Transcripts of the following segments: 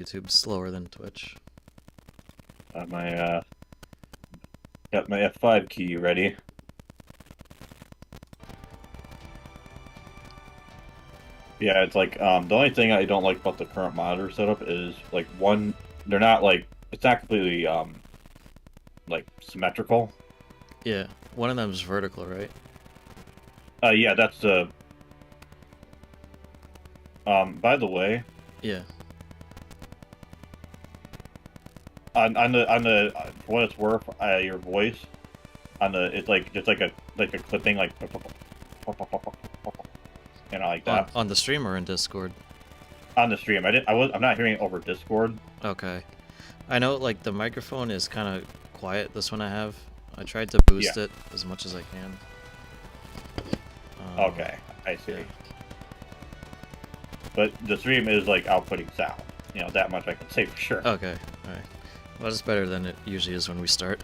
YouTube's slower than Twitch. My got my F5 key ready. Yeah, it's like the only thing I don't like about the current monitor setup is like one, they're not like it's not completely like symmetrical. Yeah, one of them's vertical, right? Yeah, that's the by the way, Yeah. on the for what it's worth, your voice on the it's like just like a clipping like like On that on the stream or in Discord? on the stream. I'm not hearing it over Discord. Okay. I know like the microphone is kind of quiet, this one I have. I tried to boost Yeah. it as much as I can. Okay, I see. Yeah. But the stream is like outputting sound. You know, that much I can say for sure. Okay, alright. Well, it's better than it usually is when we start.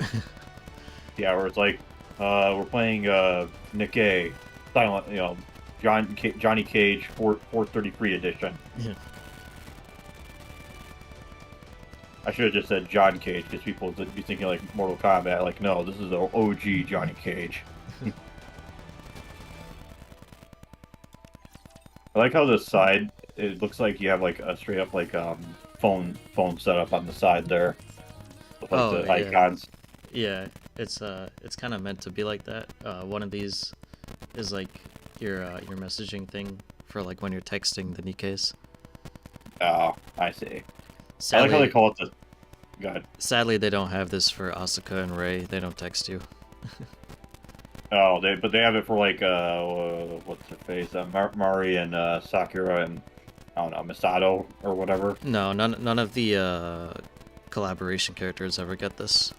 Yeah, where it's like, we're playing Nikke, silent, Johnny Cage 433 edition. Yeah. I should have just said John Cage because people would be thinking like Mortal Kombat. Like, no, this is the OG Johnny Cage. I like how this side, it looks like you have like a straight up like phone setup on the side there. With, like Oh, the yeah. icons. Yeah, it's kind of meant to be like that. One of these is like your messaging thing for like when you're texting the Nikkes. Oh, I see. Sadly, I like how they call it the. God. Sadly, they don't have this for Asuka and Rei. They don't text you. Oh, but they have it for like what's her face? Mari and Sakura and I don't know Misato or whatever. No, none of the collaboration characters ever get this.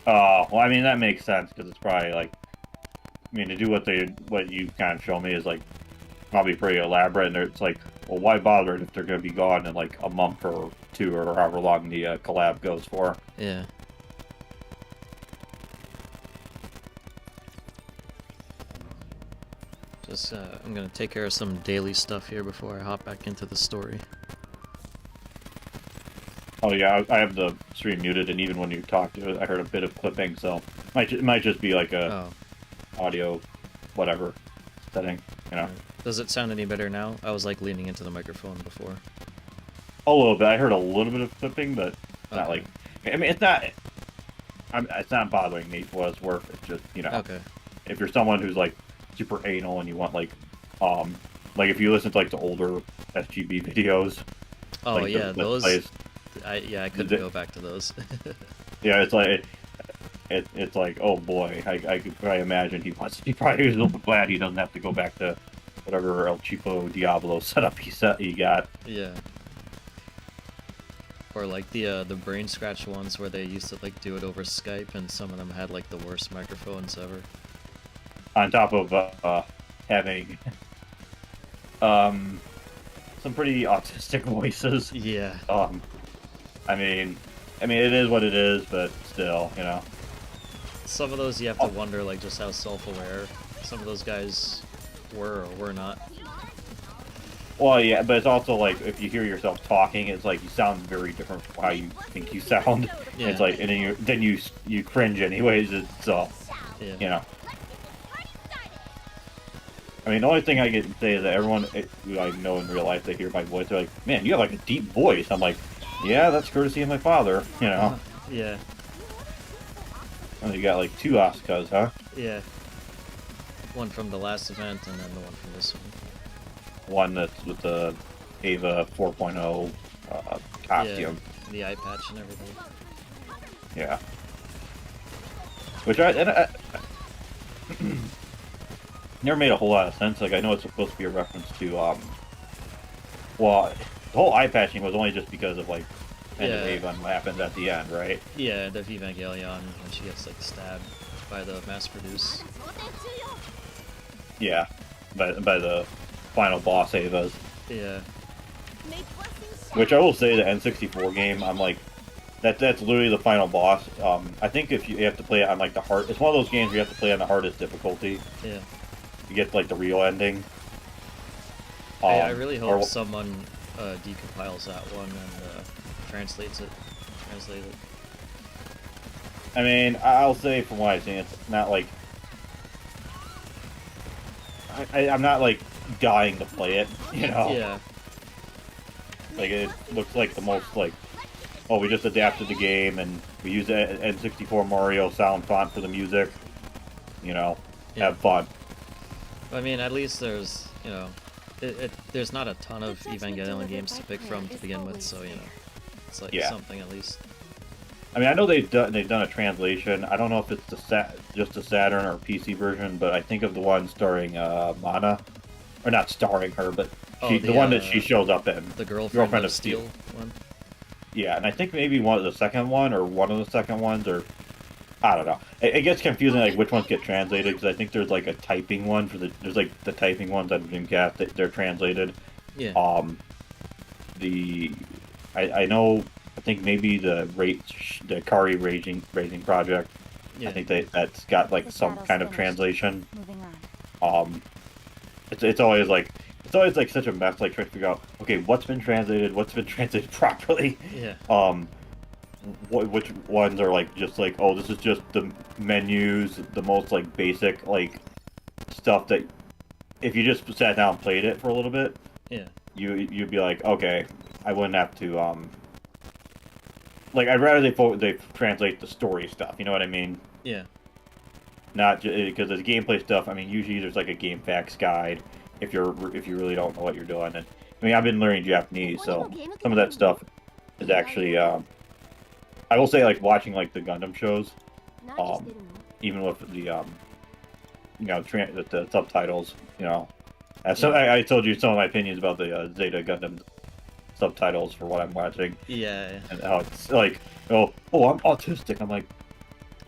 Oh, well, I mean that makes sense because it's probably like, I mean to do what you kind of show me is like probably pretty elaborate, and it's like, well, why bother if they're going to be gone in like a month or two or however long the collab goes for? Yeah. Just I'm gonna take care of some daily stuff here before I hop back into the story. Oh yeah, I have the stream muted, and even when you talked to it, I heard a bit of clipping, so it might just be like a audio, whatever setting, you know. Does it sound any better now? I was like leaning into the microphone before. A little bit. I heard a little bit of clipping, but not like. I mean, it's not. It's not bothering me for what it's worth. It's just, you know. Okay. If you're someone who's like super anal and you want like if you listen to like the older SGB videos. Oh like yeah, those. Plays, I couldn't go back to those. Yeah, it's like it's like, oh boy, I could probably imagine he probably was a little bit glad he doesn't have to go back to whatever El Cheapo Diablo setup he got. Yeah. Or like the brain scratch ones where they used to like do it over Skype, and some of them had like the worst microphones ever. On top of having some pretty autistic voices. Yeah. I mean it is what it is, but still, you know. Some of those you have to wonder like just how self-aware some of those guys were or were not. Well, yeah, but it's also like if you hear yourself talking, it's like you sound very different from how you think you sound. Yeah. It's like, and then you cringe anyways. It's yeah. You know. I mean, the only thing I can say is that everyone who I know in real life, they hear my voice, they're like, "Man, you have like a deep voice." I'm like, "Yeah, that's courtesy of my father," you know. Yeah. And you got like 2 Asukas, huh? Yeah. One from the last event and then the one from this one. One that's with the Ava 4.0 costume. Yeah, the eye patch and everything. Yeah. Which I never made a whole lot of sense. Like, I know it's supposed to be a reference to, well, the whole eye patching was only just because of, like, End of Ava and what happens at the end, right? Yeah, the Evangelion, when she gets, like, stabbed by the mass-produce. Yeah, by the final boss Avas. Yeah. Which I will say, the N64 game, I'm like, that's literally the final boss. I think if you have to play it on, like, the hard... It's one of those games where you have to play on the hardest difficulty. Yeah. To get, like, the real ending. I really hope someone decompiles that one and translates it. Translate it. I mean, I'll say from what I've seen, it's not like I'm not like dying to play it, you know. Yeah. Like it looks like the most like, oh, we just adapted the game and we use N64 Mario sound font for the music. You know, Yeah. have fun. I mean, at least there's, you know, there's not a ton of Evangelion games to pick from to begin with, so, you know, it's like something at least. I mean, I know they've done a translation. I don't know if it's just the Saturn or PC version, but I think of the one starring Mana, or not starring her, but the one that she shows up in. The girlfriend of Steel one. Yeah, and I think maybe one of the second one or one of the second ones, or I don't know. It gets confusing, like which ones get translated, because I think there's like a typing one there's like the typing ones on Gyatt that they're translated. Yeah. I know. I think maybe the Kari Raising Project. Yeah. I think that's got like some kind of translation. It's always like such a mess, like trying to figure out, okay, what's been translated properly. Yeah. Which ones are like just like, oh, this is just the menus, the most like basic like stuff that if you just sat down and played it for a little bit, yeah, you'd be like, okay, I wouldn't have to like, I'd rather they translate the story stuff, you know what I mean? Yeah. Not because the gameplay stuff. I mean, usually there's like a game facts guide if you really don't know what you're doing. And I mean, I've been learning Japanese, so some of that stuff is actually. I will say, like watching like the Gundam shows, even with the you know, the subtitles, you know. So I told you some of my opinions about the Zeta Gundam subtitles for what I'm watching. Yeah. And how it's like, oh, I'm autistic. I'm like,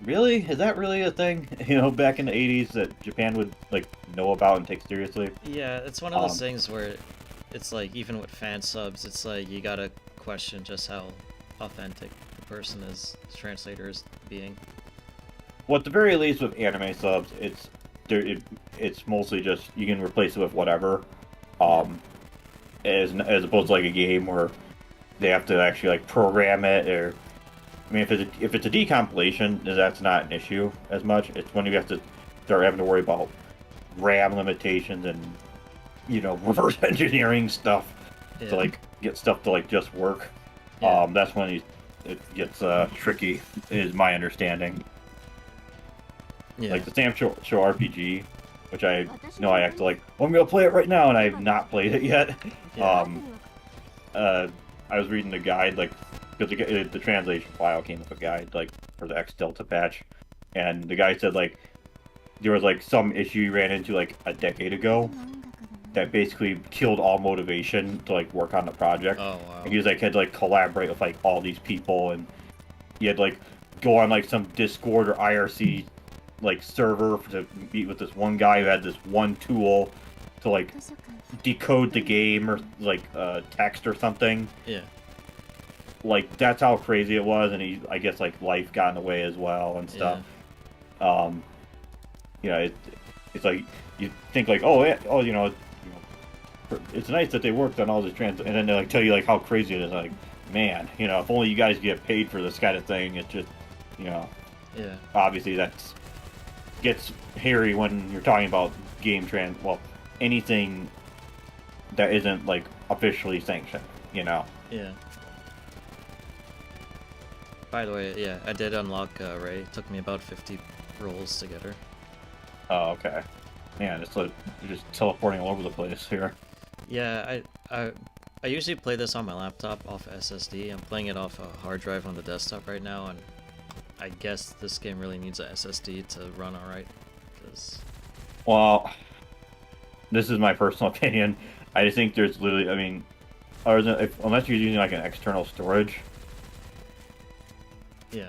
really? Is that really a thing? You know, back in the 80s that Japan would like know about and take seriously? Yeah, it's one of those things where it's like, even with fan subs, it's like you gotta question just how authentic the person is, the translator is being. Well, at the very least with anime subs, it's mostly just you can replace it with whatever. As opposed to like a game where they have to actually like program it, or I mean, if it's a decompilation, that's not an issue as much. It's when you have to start having to worry about RAM limitations and, you know, reverse engineering stuff to like get stuff to like just work. Yeah. That's when it gets tricky, is my understanding. Yeah. Like the Sam Show RPG, which I know I act like, well, I'm gonna play it right now, and I've not played it yet. Yeah. I was reading the guide, like, because the translation file came with a guide, like, for the X Delta patch, and the guy said, like, there was, like, some issue he ran into, like, a decade ago that basically killed all motivation to, like, work on the project. Oh, wow. And he was, like, had to, like, collaborate with, like, all these people, and he had, like, go on, like, some Discord or IRC, like, server to meet with this one guy who had this one tool to, like, decode the game or, like, text or something. Yeah. Like, that's how crazy it was, and I guess, like, life got in the way as well and stuff. Yeah. You know, it's like, you think, like, you know, it's nice that they worked on all this and then they, like, tell you, like, how crazy it is. Like, man, you know, if only you guys get paid for this kind of thing. It's just, you know. Yeah. Obviously, gets hairy when you're talking about anything that isn't, like, officially sanctioned, you know? Yeah. By the way, yeah, I did unlock Ray. It took me about 50 rolls to get her. Oh, okay. Man, it's like you're just teleporting all over the place here. Yeah, I usually play this on my laptop off SSD. I'm playing it off a hard drive on the desktop right now, and I guess this game really needs a SSD to run alright. Well, this is my personal opinion. I just think there's literally, I mean, unless you're using like an external storage. Yeah.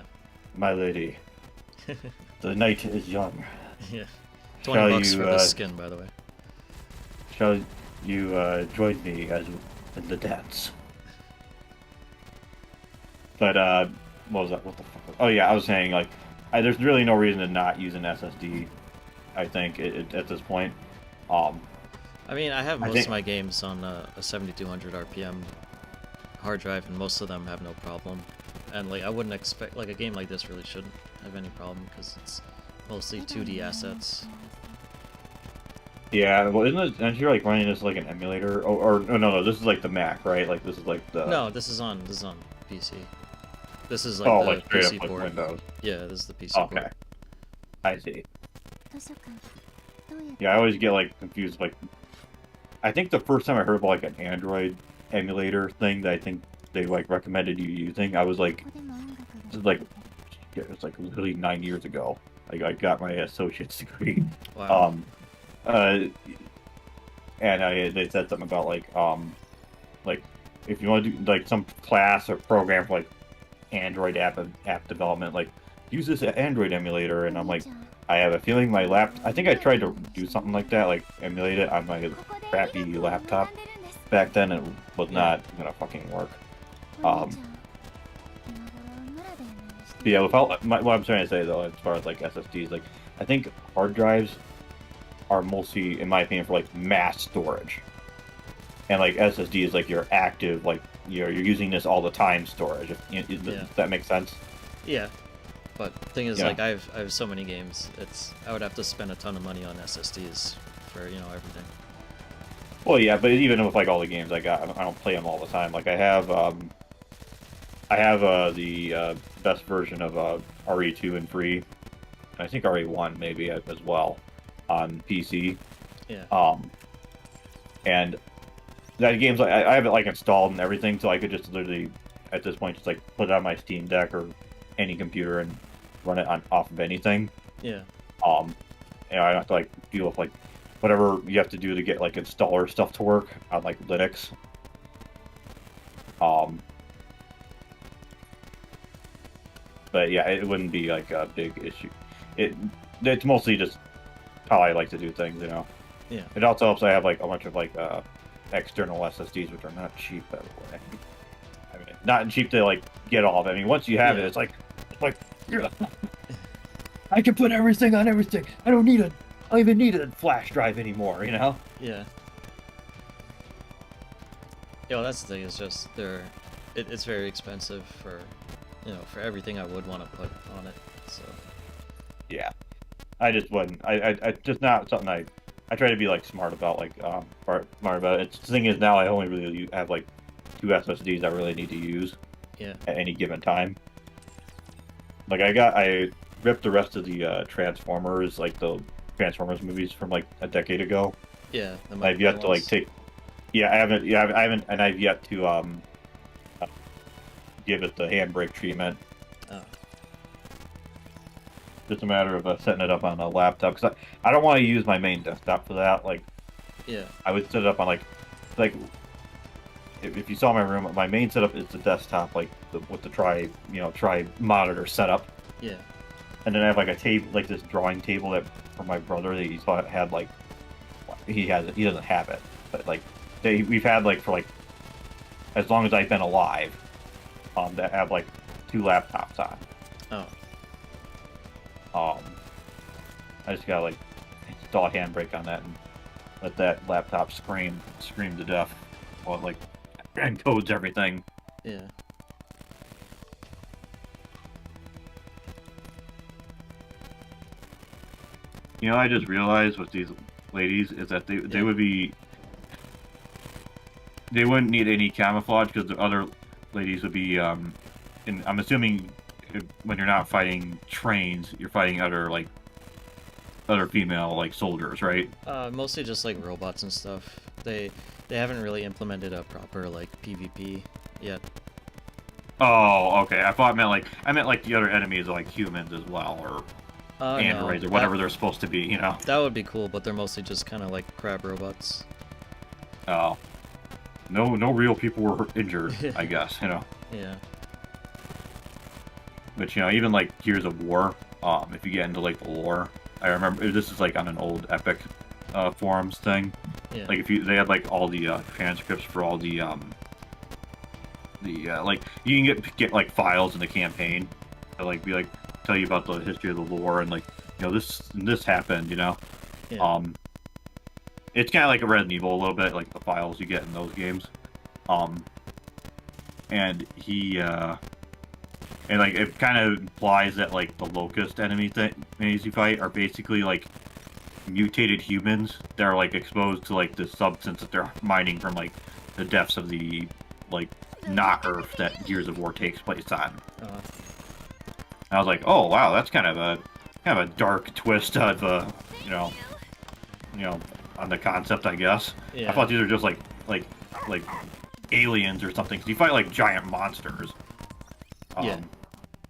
My lady, the night is young. Yeah. $20 for the skin, by the way. Shall you join me in the dance? But what was that? What the fuck? Oh yeah, I was saying, like, there's really no reason to not use an SSD. I think at this point. I mean, I have most of my games on a 7200 RPM hard drive, and most of them have no problem. And like I wouldn't expect like a game like this really shouldn't have any problem because it's mostly 2D assets. Yeah, well, aren't you like running this like an emulator? Or no, this is like the Mac, right? Like this is like the. No, this is on PC. This is like Oh, the like straight PC up like port. Windows. Yeah, this is the PC Okay, port. I see. Yeah, I always get like confused. Like, I think the first time I heard about like an Android emulator thing that I think they like recommended you using, I was like, this is like, yeah, it was like literally 9 years ago. Like I got my associate's degree. Wow. And they said something about like if you want to do like some class or program for like Android app development, like use this Android emulator, and I'm like, I have a feeling my I think I tried to do something like that, like emulate it on my crappy laptop back then, and it was not gonna fucking work. But yeah, what I'm trying to say though, as far as like SSDs, like I think hard drives are mostly, in my opinion, for like mass storage, and like SSD is like your active, like you're using this all the time storage. Does that make sense? Yeah. But the thing is, like, I have so many games. I would have to spend a ton of money on SSDs for everything. Well, yeah, but even with like all the games I got, I don't play them all the time. Like I have the best version of RE2 and 3, and I think RE1 maybe as well on PC. Yeah. And that game's like I have it like installed and everything, so I could just literally at this point just like put it on my Steam Deck or any computer and run it off of anything. Yeah. I don't have to like deal with like whatever you have to do to get like installer stuff to work on like Linux. But yeah, it wouldn't be like a big issue. It's mostly just how I like to do things, Yeah. It also helps I have like a bunch of like external SSDs, which are not cheap, by the way. I mean, not cheap to like get all of it. I mean, once you have it, it's like I can put everything on everything. I don't even need a flash drive anymore, Yeah. Yeah, well, that's the thing. It's just it's very expensive for for everything I would want to put on it. So. Yeah, I just wouldn't. I just not something I try to be like smart about, like smart about it. The thing is now I only really have like 2 SSDs I really need to use. Yeah. At any given time. Like I ripped the rest of the Transformers, like the Transformers movies from like a decade ago. Yeah. I've yet to like take. Yeah, I haven't. Yeah, I haven't, and I've yet to give it the handbrake treatment. Oh. Just a matter of setting it up on a laptop, because I don't want to use my main desktop for that. Like, yeah, I would set it up on like if you saw my room, my main setup is the desktop, like with the tri monitor setup. Yeah. And then I have like a table, like this drawing table that for my brother that he thought had like he doesn't have it, but like we've had like for like as long as I've been alive, that have like 2 laptops on. Oh. I just gotta like install a handbrake on that and let that laptop scream to death while it like encodes everything. Yeah. I just realized with these ladies is that they wouldn't need any camouflage because the other ladies would be and I'm assuming when you're not fighting trains, you're fighting other female like soldiers, right? Mostly just like robots and stuff. They haven't really implemented a proper like PvP yet. Oh, okay. I meant like the other enemies are like humans as well, or androids, no, or whatever they're supposed to be, That would be cool, but they're mostly just kind of like crab robots. Oh. No real people were injured, I guess, Yeah. But, even like Gears of War, if you get into like the lore, I remember this is like on an old Epic forums thing. Yeah. Like they had like all the transcripts for all the like you can get like files in the campaign that like tell you about the history of the lore and like this happened, Yeah. It's kind of like a Resident Evil a little bit, like the files you get in those games. and he and like it kind of implies that like the locust enemies you fight are basically like mutated humans that are like exposed to like the substance that they're mining from like the depths of the like not Earth that Gears of War takes place on. I was like, oh wow, that's kind of a dark twist of you know you know on the concept, I guess. Yeah. I thought these are just like aliens or something, because you fight like giant monsters. Yeah.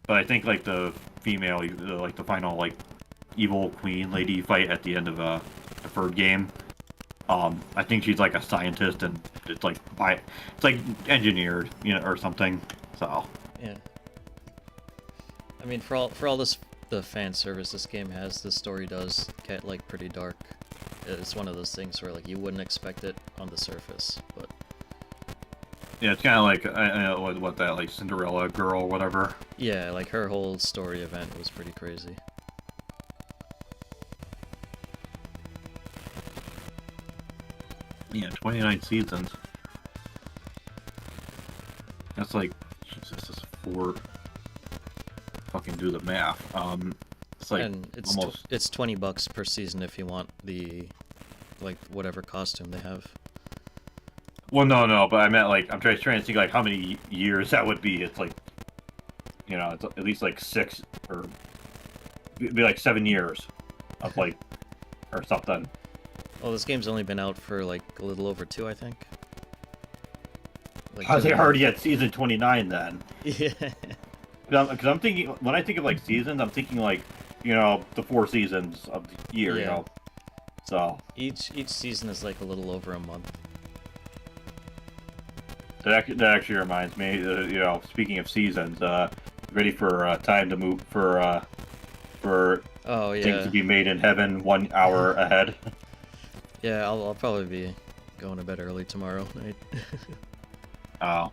But I think like the female, like the final like evil queen lady you fight at the end of the third game. I think she's like a scientist, and it's like engineered, or something. So Yeah. I mean, for all this the fan service this game has, the story does get like pretty dark. It's one of those things where like you wouldn't expect it on the surface, but yeah, it's kind of like what that like Cinderella girl, whatever. yeah, like her whole story event was pretty crazy. Yeah, 29 seasons. That's like, Jesus, that's 4. Fucking do the math. It's like And it's almost. it's $20 per season if you want the like whatever costume they have. Well, no, but I meant like I'm trying to think like how many years that would be. It's like, it's at least like 6 or it'd be like 7 years of like or something. Well, this game's only been out for like a little over 2, I think. Like Are they already at season 29 then? Yeah. Because I'm thinking, when I think of like seasons, I'm thinking like, the 4 seasons of the year, Yeah. So Each season is like a little over a month. that actually reminds me, speaking of seasons, ready for time to move for Oh yeah. things to be made in heaven 1 hour ahead. Yeah, I'll probably be going to bed early tomorrow night. Oh,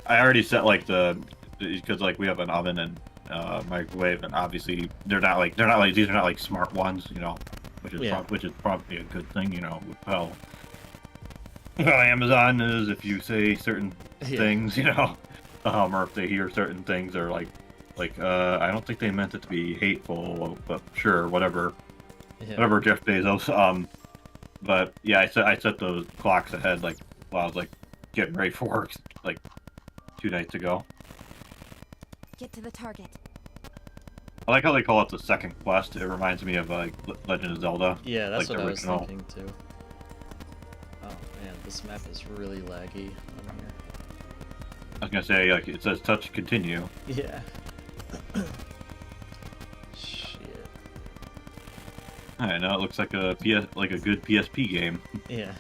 I already set like because like we have an oven and microwave, and obviously these are not like smart ones, which is Yeah. which is probably a good thing, with how Amazon is if you say certain Yeah. things, or if they hear certain things, or like I don't think they meant it to be hateful, but sure, whatever, Yeah. whatever, Jeff Bezos. But yeah, I set those clocks ahead like while I was like getting ready for work like 2 nights ago. Get to the target. I like how they call it the second quest. It reminds me of like Legend of Zelda. Yeah, that's like what the I was original. thinking too. Oh man, this map is really laggy on here. I was gonna say like it says touch continue. Yeah. Shit. I know it looks like a good PSP game. Yeah.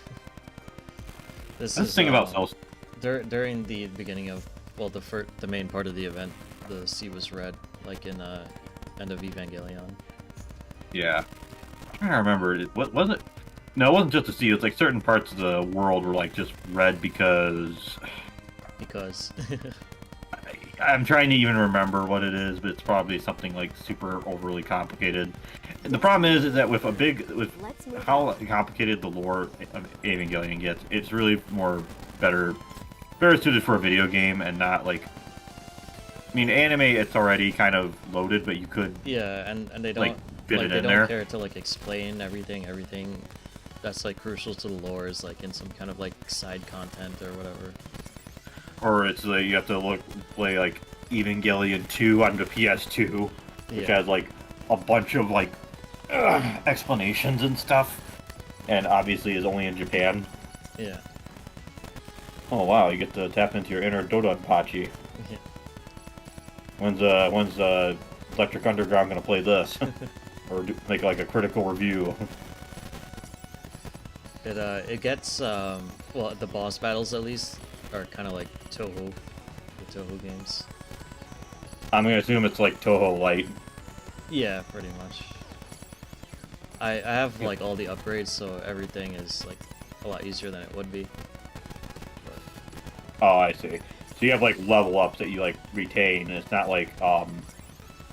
This That's is the thing about Zelda. during the beginning of the main part of the event, the sea was red, like in end of Evangelion. Yeah, I'm trying to remember. What was it? No, it wasn't just the sea. It's like certain parts of the world were like just red because I'm trying to even remember what it is, but it's probably something like super overly complicated. And the problem is that with Let's move how complicated the lore of Evangelion gets, it's really better suited for a video game and not like. I mean, anime, it's already kind of loaded, but you could yeah, and they don't like fit it they in don't there. care to like explain everything that's like crucial to the lore is like in some kind of like side content or whatever. Or it's like you have to play like Evangelion 2 on the PS2, which Yeah. has like a bunch of like explanations and stuff, and obviously is only in Japan. Yeah. Oh wow, you get to tap into your inner Dodonpachi. Yeah. When's Electric Underground gonna play this, or make like a critical review? It gets well, the boss battles at least are kind of like the Toho games. I'm gonna assume it's like Toho Light. Yeah, pretty much. I have like all the upgrades, so everything is like a lot easier than it would be. But, Oh, I see. So you have like level ups that you like retain, and it's not like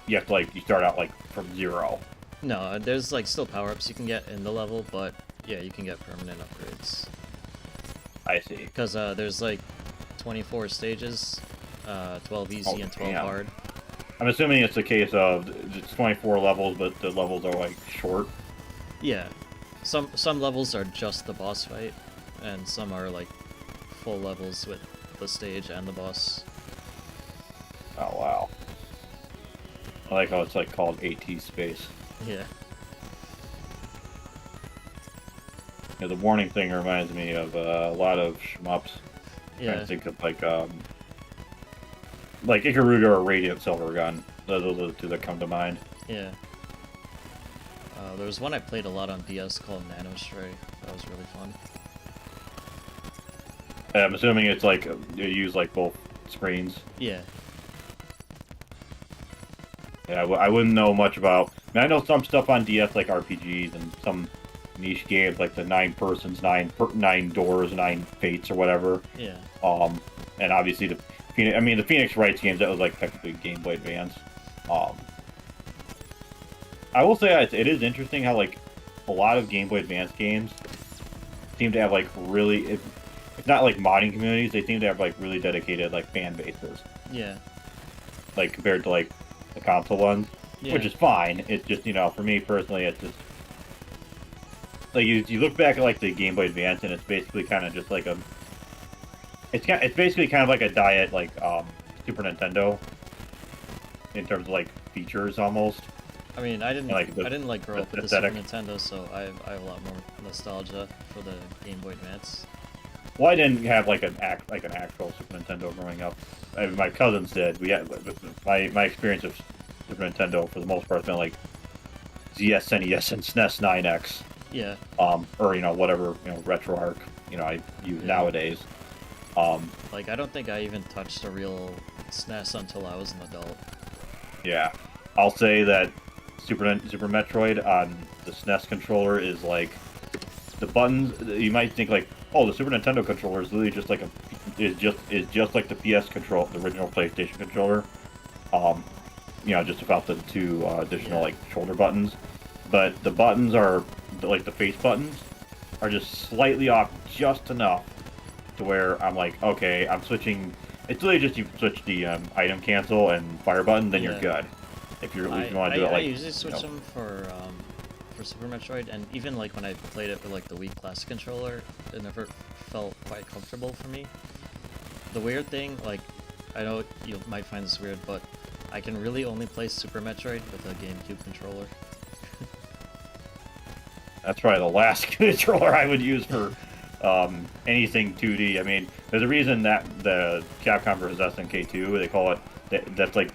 you have to you start out like from 0. no, there's like still power-ups you can get in the level, but yeah, you can get permanent upgrades. I see. Because there's like 24 stages 12 easy and 12 damn. hard. I'm assuming it's a case of it's 24 levels, but the levels are like short. Yeah. Some levels are just the boss fight, and some are like full levels with the stage and the boss. Oh wow. I like how it's like called AT space. Yeah. Yeah, the warning thing reminds me of a lot of shmups. I'm trying Yeah. to think of like Ikaruga or Radiant Silvergun. Those are the two that come to mind. Yeah. There was one I played a lot on DS called Nano Stray. That was really fun. I'm assuming it's like you use like both screens. Yeah. Yeah, I wouldn't know much about. I mean, I know some stuff on DS like RPGs and some niche games like the 9 persons, 9 doors, 9 fates or whatever. Yeah. And obviously the Phoenix Wright games, that was like technically Game Boy Advance. I will say it is interesting how like a lot of Game Boy Advance games seem to have like really, if not like modding communities, they seem to have like really dedicated like fan bases. Yeah. Like compared to like the console ones, Yeah. which is fine. It's just, for me personally, it's just like you look back at like the Game Boy Advance and it's basically kind of just like it's basically kind of like a diet like Super Nintendo in terms of like features almost. I mean, I didn't like grow up with the aesthetic. Super Nintendo, so I have a lot more nostalgia for the Game Boy Advance. Well, I didn't have like an actual Super Nintendo growing up. My cousins did. We had my experience of Super Nintendo for the most part has been like ZS, NES, and SNES 9X. Yeah. Or whatever RetroArch I use nowadays. Like, I don't think I even touched a real SNES until I was an adult. Yeah, I'll say that Super Metroid on the SNES controller is like the buttons. You might think like, oh, the Super Nintendo controller is literally just like is just like the PS control, the original PlayStation controller. Just without the 2 additional like shoulder buttons. But the buttons are like the face buttons are just slightly off just enough to where I'm like, okay, I'm switching. It's literally just you switch the item cancel and fire button, then you're good. If you want to do it like, I usually switch them for Super Metroid, and even like when I played it with like the Wii Classic controller, it never felt quite comfortable for me. The weird thing, like, I know you might find this weird, but I can really only play Super Metroid with a GameCube controller. that's probably the last controller I would use for anything 2D. I mean, there's a reason that the Capcom vs. SNK 2, they call it, that's like,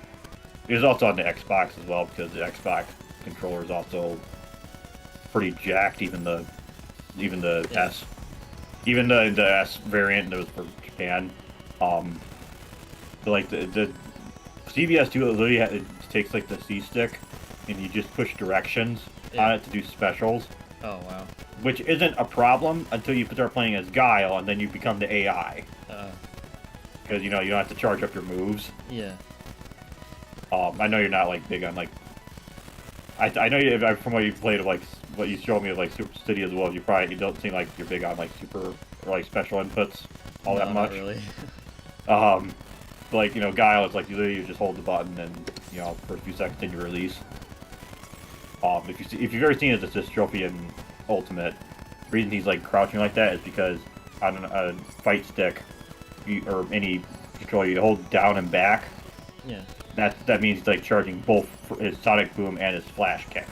it was also on the Xbox as well, because the Xbox controller is also pretty jacked, even the S, even the S variant that was for Japan. Like the CBS 2, it takes like the C stick, and you just push directions on it to do specials. Oh, wow. Which isn't a problem until you start playing as Guile, and then you become the AI. Because, you don't have to charge up your moves. Yeah. I know you're not, like, big on, like... I know you, from what you played of, like, what you showed me of, like, Super City as well, you don't seem like you're big on, like, super, or, like, special inputs all that much. Not really. But, like, Guile is, like, you literally just hold the button and, for a few seconds, then you release. If you've ever seen his assist trophy in Ultimate, the reason he's like crouching like that is because on a fight stick or any controller, you hold down and back. Yeah. That means he's like charging both his Sonic Boom and his Flash Kick.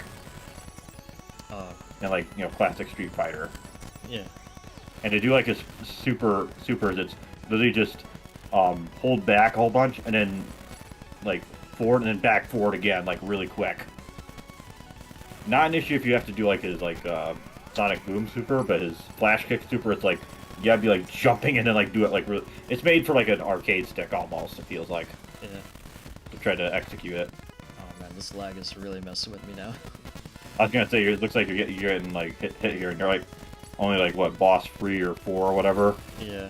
And like classic Street Fighter. Yeah. And to do like his supers, it's literally just hold back a whole bunch and then like forward and then back forward again, like really quick. Not an issue if you have to do like his Sonic Boom super, but his Flash Kick super, it's like you gotta be like jumping and then like do it like really. It's made for like an arcade stick almost. It feels like. Yeah. To try to execute it. Oh man, this lag is really messing with me now. I was gonna say it looks like you're getting like hit here, and you're like only like what boss 3 or 4 or whatever. Yeah.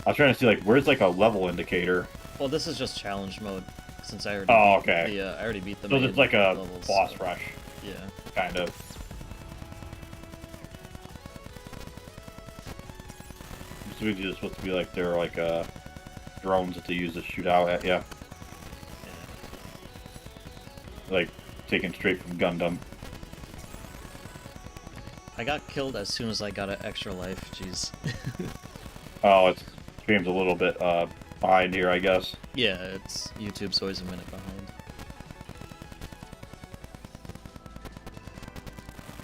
I was trying to see like where's like a level indicator. Well, this is just challenge mode. Since I already I already beat the so main it's like a levels, boss rush. Yeah. Kind of. So it's supposed to be like they're like drones that they use to shoot out at you. Like, taken straight from Gundam. I got killed as soon as I got an extra life. Jeez. Oh, it's stream's a little bit behind here, I guess. Yeah, it's YouTube's always a minute behind.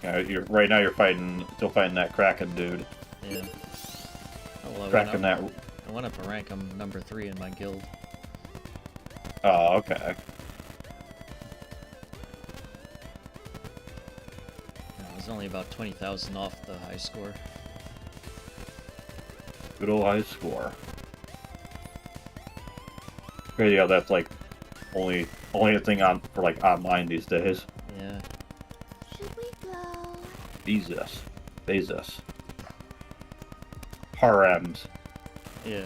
Yeah, right now you're still fighting that Kraken dude. Yeah. Oh, well, Cracking that. I went up a rank. I'm number 3 in my guild. Oh, okay. I was only about 20,000 off the high score. Good old high score. Crazy how that's like only a thing on for like online these days. Yeah. Should we go? Bezos. Harems. Yeah.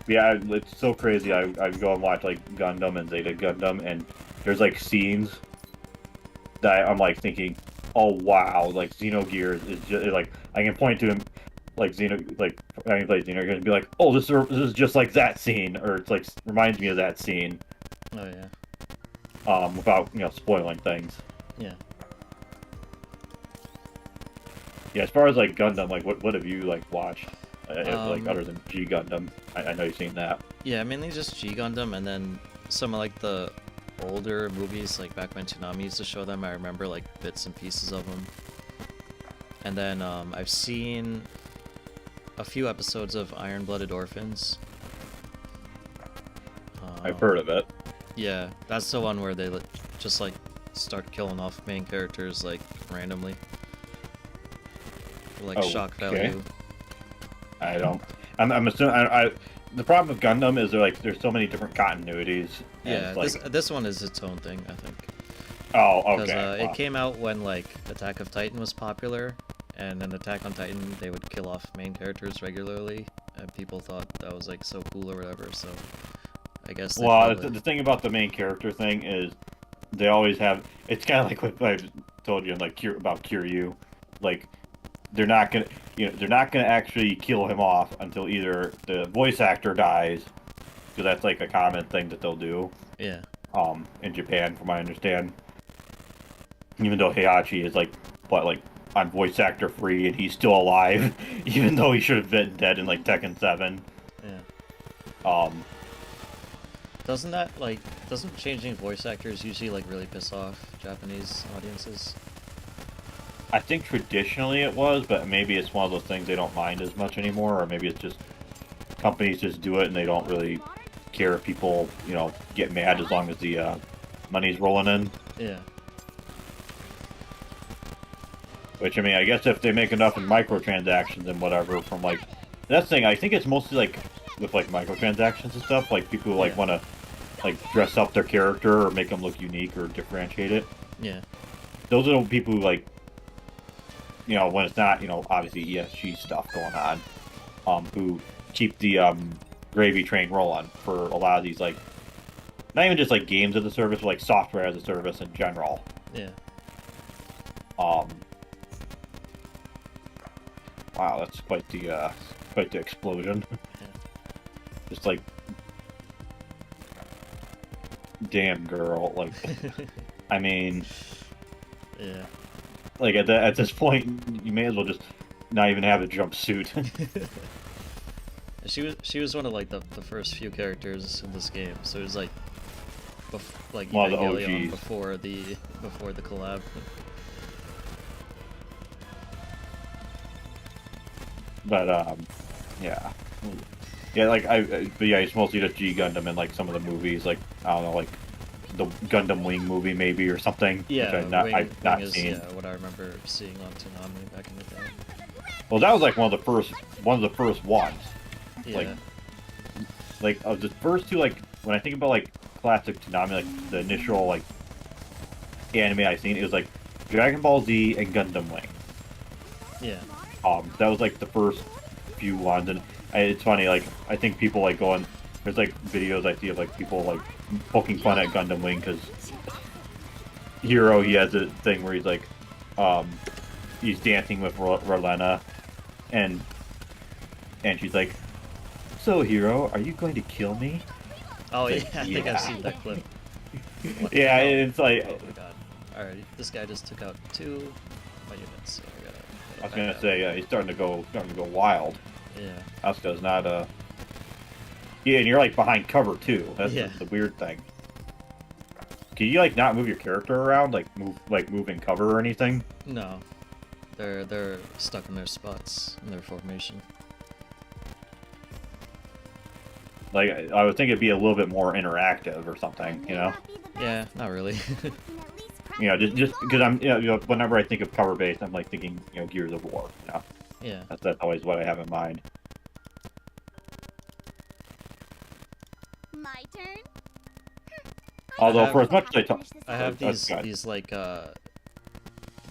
Yeah, it's so crazy. I go and watch like Gundam and Zeta Gundam, and there's like scenes that I'm like thinking, oh wow, like Xenogears is just like I can point to him like I can play Xenogears and be like, oh this is just like that scene, or it's like reminds me of that scene. Oh yeah. Without spoiling things. Yeah. Yeah, as far as like Gundam, like what have you like watched? Like other than G Gundam, I know you've seen that. Yeah, mainly just G Gundam, and then some of like the older movies, like back when Toonami used to show them. I remember like bits and pieces of them. And then I've seen a few episodes of Iron Blooded Orphans. I've heard of it. Yeah, that's the one where they just like start killing off main characters like randomly. For, like shock value. I don't. I'm assuming. The problem with Gundam is there's so many different continuities. Yeah, this one is its own thing, I think. Oh, Because okay. it came out when like Attack of Titan was popular, and in Attack on Titan they would kill off main characters regularly, and people thought that was like so cool or whatever. So I guess. Well, the thing about the main character thing is they always have. It's kind of like what I told you like about Kiryu, like. They're not gonna actually kill him off until either the voice actor dies, because that's like a common thing that they'll do. Yeah. In Japan, from what I understand. Even though Heihachi is like on voice actor free and he's still alive, even though he should have been dead in like Tekken 7. Yeah. Doesn't changing voice actors usually like really piss off Japanese audiences? I think traditionally it was, but maybe it's one of those things they don't mind as much anymore, or maybe it's just companies just do it and they don't really care if people, get mad as long as the money's rolling in. Yeah. Which, I mean, I guess if they make enough in microtransactions and whatever from, like... That's the thing, I think it's mostly, like, with, like, microtransactions and stuff, like, people who, like, want to, like, dress up their character or make them look unique or differentiate it. Yeah. Those are the people who, like, when it's not, obviously ESG stuff going on, who keep the gravy train rolling for a lot of these, like, not even just like games as a service, but like software as a service in general. Yeah. Wow, that's quite the explosion. Yeah. Just like, damn girl, like, I mean, Yeah. like at this point, you may as well just not even have a jumpsuit. She was one of like the first few characters in this game, so it was like One of the Evangelion OGs. before the collab. But yeah, like but yeah, it's mostly just G Gundam and like some of the movies, like I don't know, like the Gundam Wing movie maybe or something. Yeah, which I've not is, seen. yeah, what I remember seeing on Toonami back in the day. Well, that was like one of the first ones. Yeah. Like of the first two, like when I think about like classic Toonami, like the initial like anime I seen, it was like Dragon Ball Z and Gundam Wing. Yeah. That was like the first few ones, and it's funny. Like I think people like going. There's like videos I see of like people like poking fun at Gundam Wing because Hero, he has a thing where he's like, he's dancing with Rolena, and she's like, "So, hero, are you going to kill me?" Oh yeah, Like, I think I've yeah. seen that clip. What the Yeah, hell? it's like Oh my god. Alright, this guy just took out 2 of my units, so I gotta I was back gonna out. say, he's starting to go wild. Yeah. Asuka's not Yeah, and you're like behind cover too. That's Yeah. the weird thing. Can you like not move your character around, like move in cover or anything? No. They're stuck in their spots, in their formation. Like I would think it'd be a little bit more interactive or something, you know? Yeah, not really. You know, just because I'm, whenever I think of cover based, I'm like thinking, Gears of War. You know, Yeah. that's always what I have in mind. My turn. Although have- for as much as I talk, I have that's good. these like there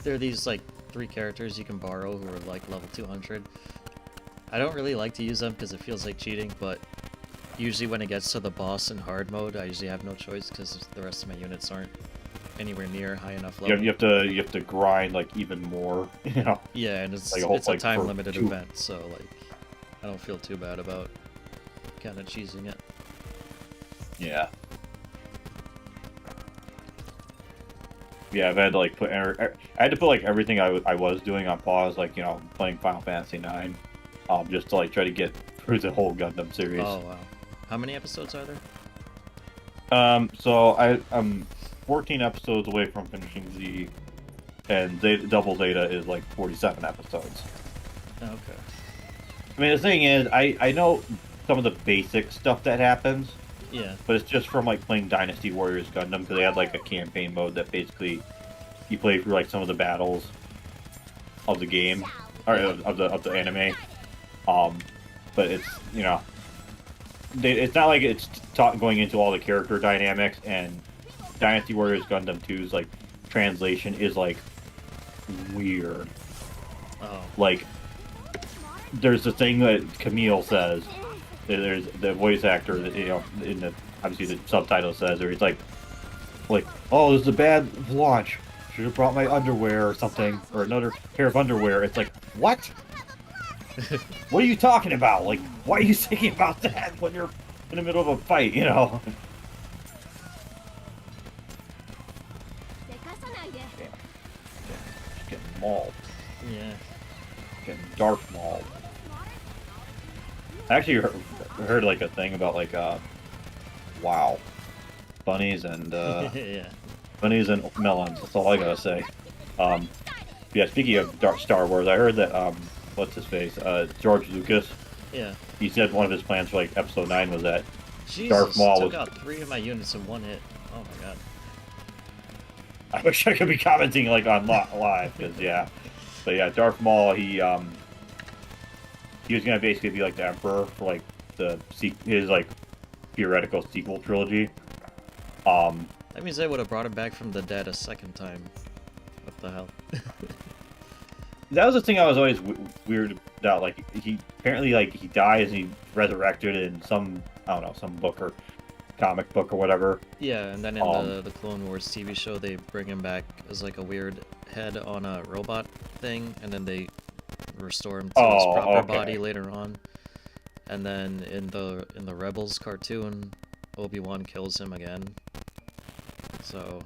are these like 3 characters you can borrow who are like level 200. I don't really like to use them because it feels like cheating, but usually when it gets to the boss in hard mode, I usually have no choice because the rest of my units aren't anywhere near high enough level. You have to grind like even more, you know. Yeah, and it's Like a whole- it's a like, time for limited 2 event, so like I don't feel too bad about kind of cheesing it. Yeah. Yeah, I've had to like I had to put like everything I was doing on pause, like playing Final Fantasy IX, just to like try to get through the whole Gundam series. Oh wow, how many episodes are there? So I'm 14 episodes away from finishing Z, and Double Zeta is like 47 episodes. Okay. I mean, the thing is, I know some of the basic stuff that happens, Yeah. but it's just from like playing Dynasty Warriors Gundam, because they had like a campaign mode that basically you play through like some of the battles of the game or of the anime. But it's it's not like it's going into all the character dynamics, and Dynasty Warriors Gundam 2's like translation is like weird. Oh. Like there's the thing that Camille says. There's the voice actor that in the obviously the subtitle says, or he's like, oh, this is a bad launch. Should have brought my underwear or something, or another pair of underwear. It's like, what? What are you talking about? Like, why are you thinking about that when you're in the middle of a fight? Damn. Just getting mauled. Yeah. Getting dark mauled. I actually heard like a thing about like wow, bunnies and Yeah. bunnies and melons. That's all I gotta say. Yeah. Speaking of Star Wars, I heard that what's his face? George Lucas. Yeah. He said one of his plans for like Episode 9 was that Jesus, Darth Maul took was. out 3 of my units in 1 hit. Oh my god. I wish I could be commenting like on live, because yeah. But yeah, Darth Maul, he was gonna basically be like the Emperor for like his like theoretical sequel trilogy. That means they would have brought him back from the dead a second time. What the hell? That was the thing I was always weird about. Like he apparently like he dies and he resurrected in some, I don't know, some book or comic book or whatever. Yeah, and then in the Clone Wars TV show, they bring him back as like a weird head on a robot thing, and then they restore him to his proper body later on. And then in the Rebels cartoon, Obi-Wan kills him again. So.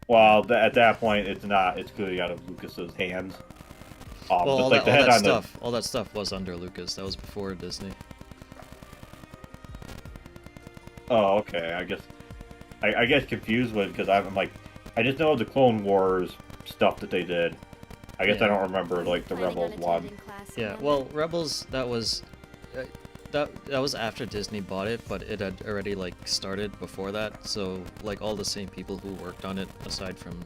Well, at that point, it's clearly out of Lucas's hands. Well, just all, like all that stuff was under Lucas. That was before Disney. Oh, okay. I guess confused with, because I'm like, I just know the Clone Wars stuff that they did. I guess Yeah. I don't remember like the Rebels one. Yeah, well, Rebels, that was after Disney bought it, but it had already like started before that. So like all the same people who worked on it, aside from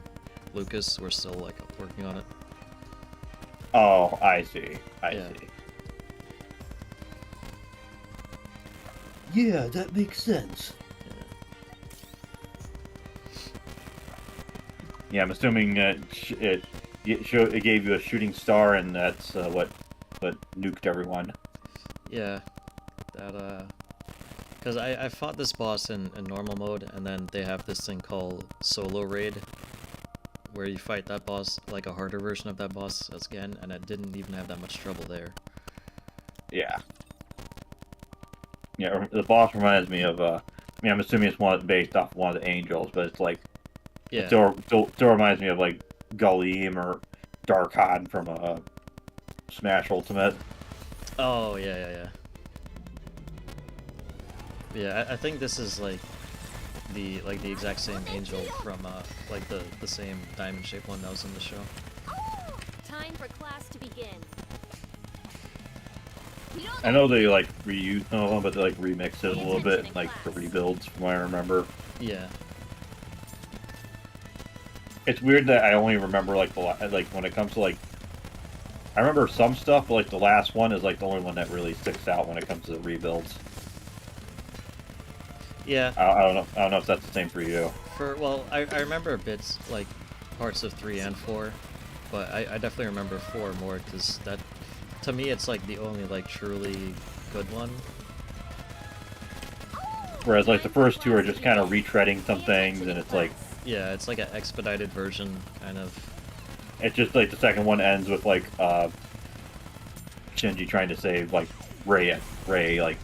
Lucas, were still like working on it. Oh, I see. I Yeah. see. Yeah, that makes sense. Yeah, I'm assuming it gave you a shooting star, and that's what nuked everyone. Yeah, that because I fought this boss in normal mode, and then they have this thing called solo raid, where you fight that boss, like a harder version of that boss again, and I didn't even have that much trouble there. Yeah. Yeah, the boss reminds me of, I mean, I'm assuming it's based off one of the angels, but it's like, Yeah. it still reminds me of, like, Galeem or Darkhan from, Smash Ultimate. Oh, yeah. Yeah, I think this is like the exact same angel from like the same diamond-shaped one that was in the show. Time for class to begin. I know they, like, reuse some of them, but they, like, remix it a little bit, like, the rebuilds, from what I remember. Yeah. It's weird that I only remember, like, when it comes to, like, I remember some stuff, but, like, the last one is, like, the only one that really sticks out when it comes to the rebuilds. Yeah. I don't know if that's the same for you. Well, I remember bits, like, parts of 3 and 4, but I definitely remember 4 more, because that, to me, it's, like, the only, like, truly good one. Whereas, like, the first two are just kind of retreading some things, and it's, like... Yeah, it's like an expedited version, kind of. It's just, like, the second one ends with, like, Shinji trying to save, like, Rei, like...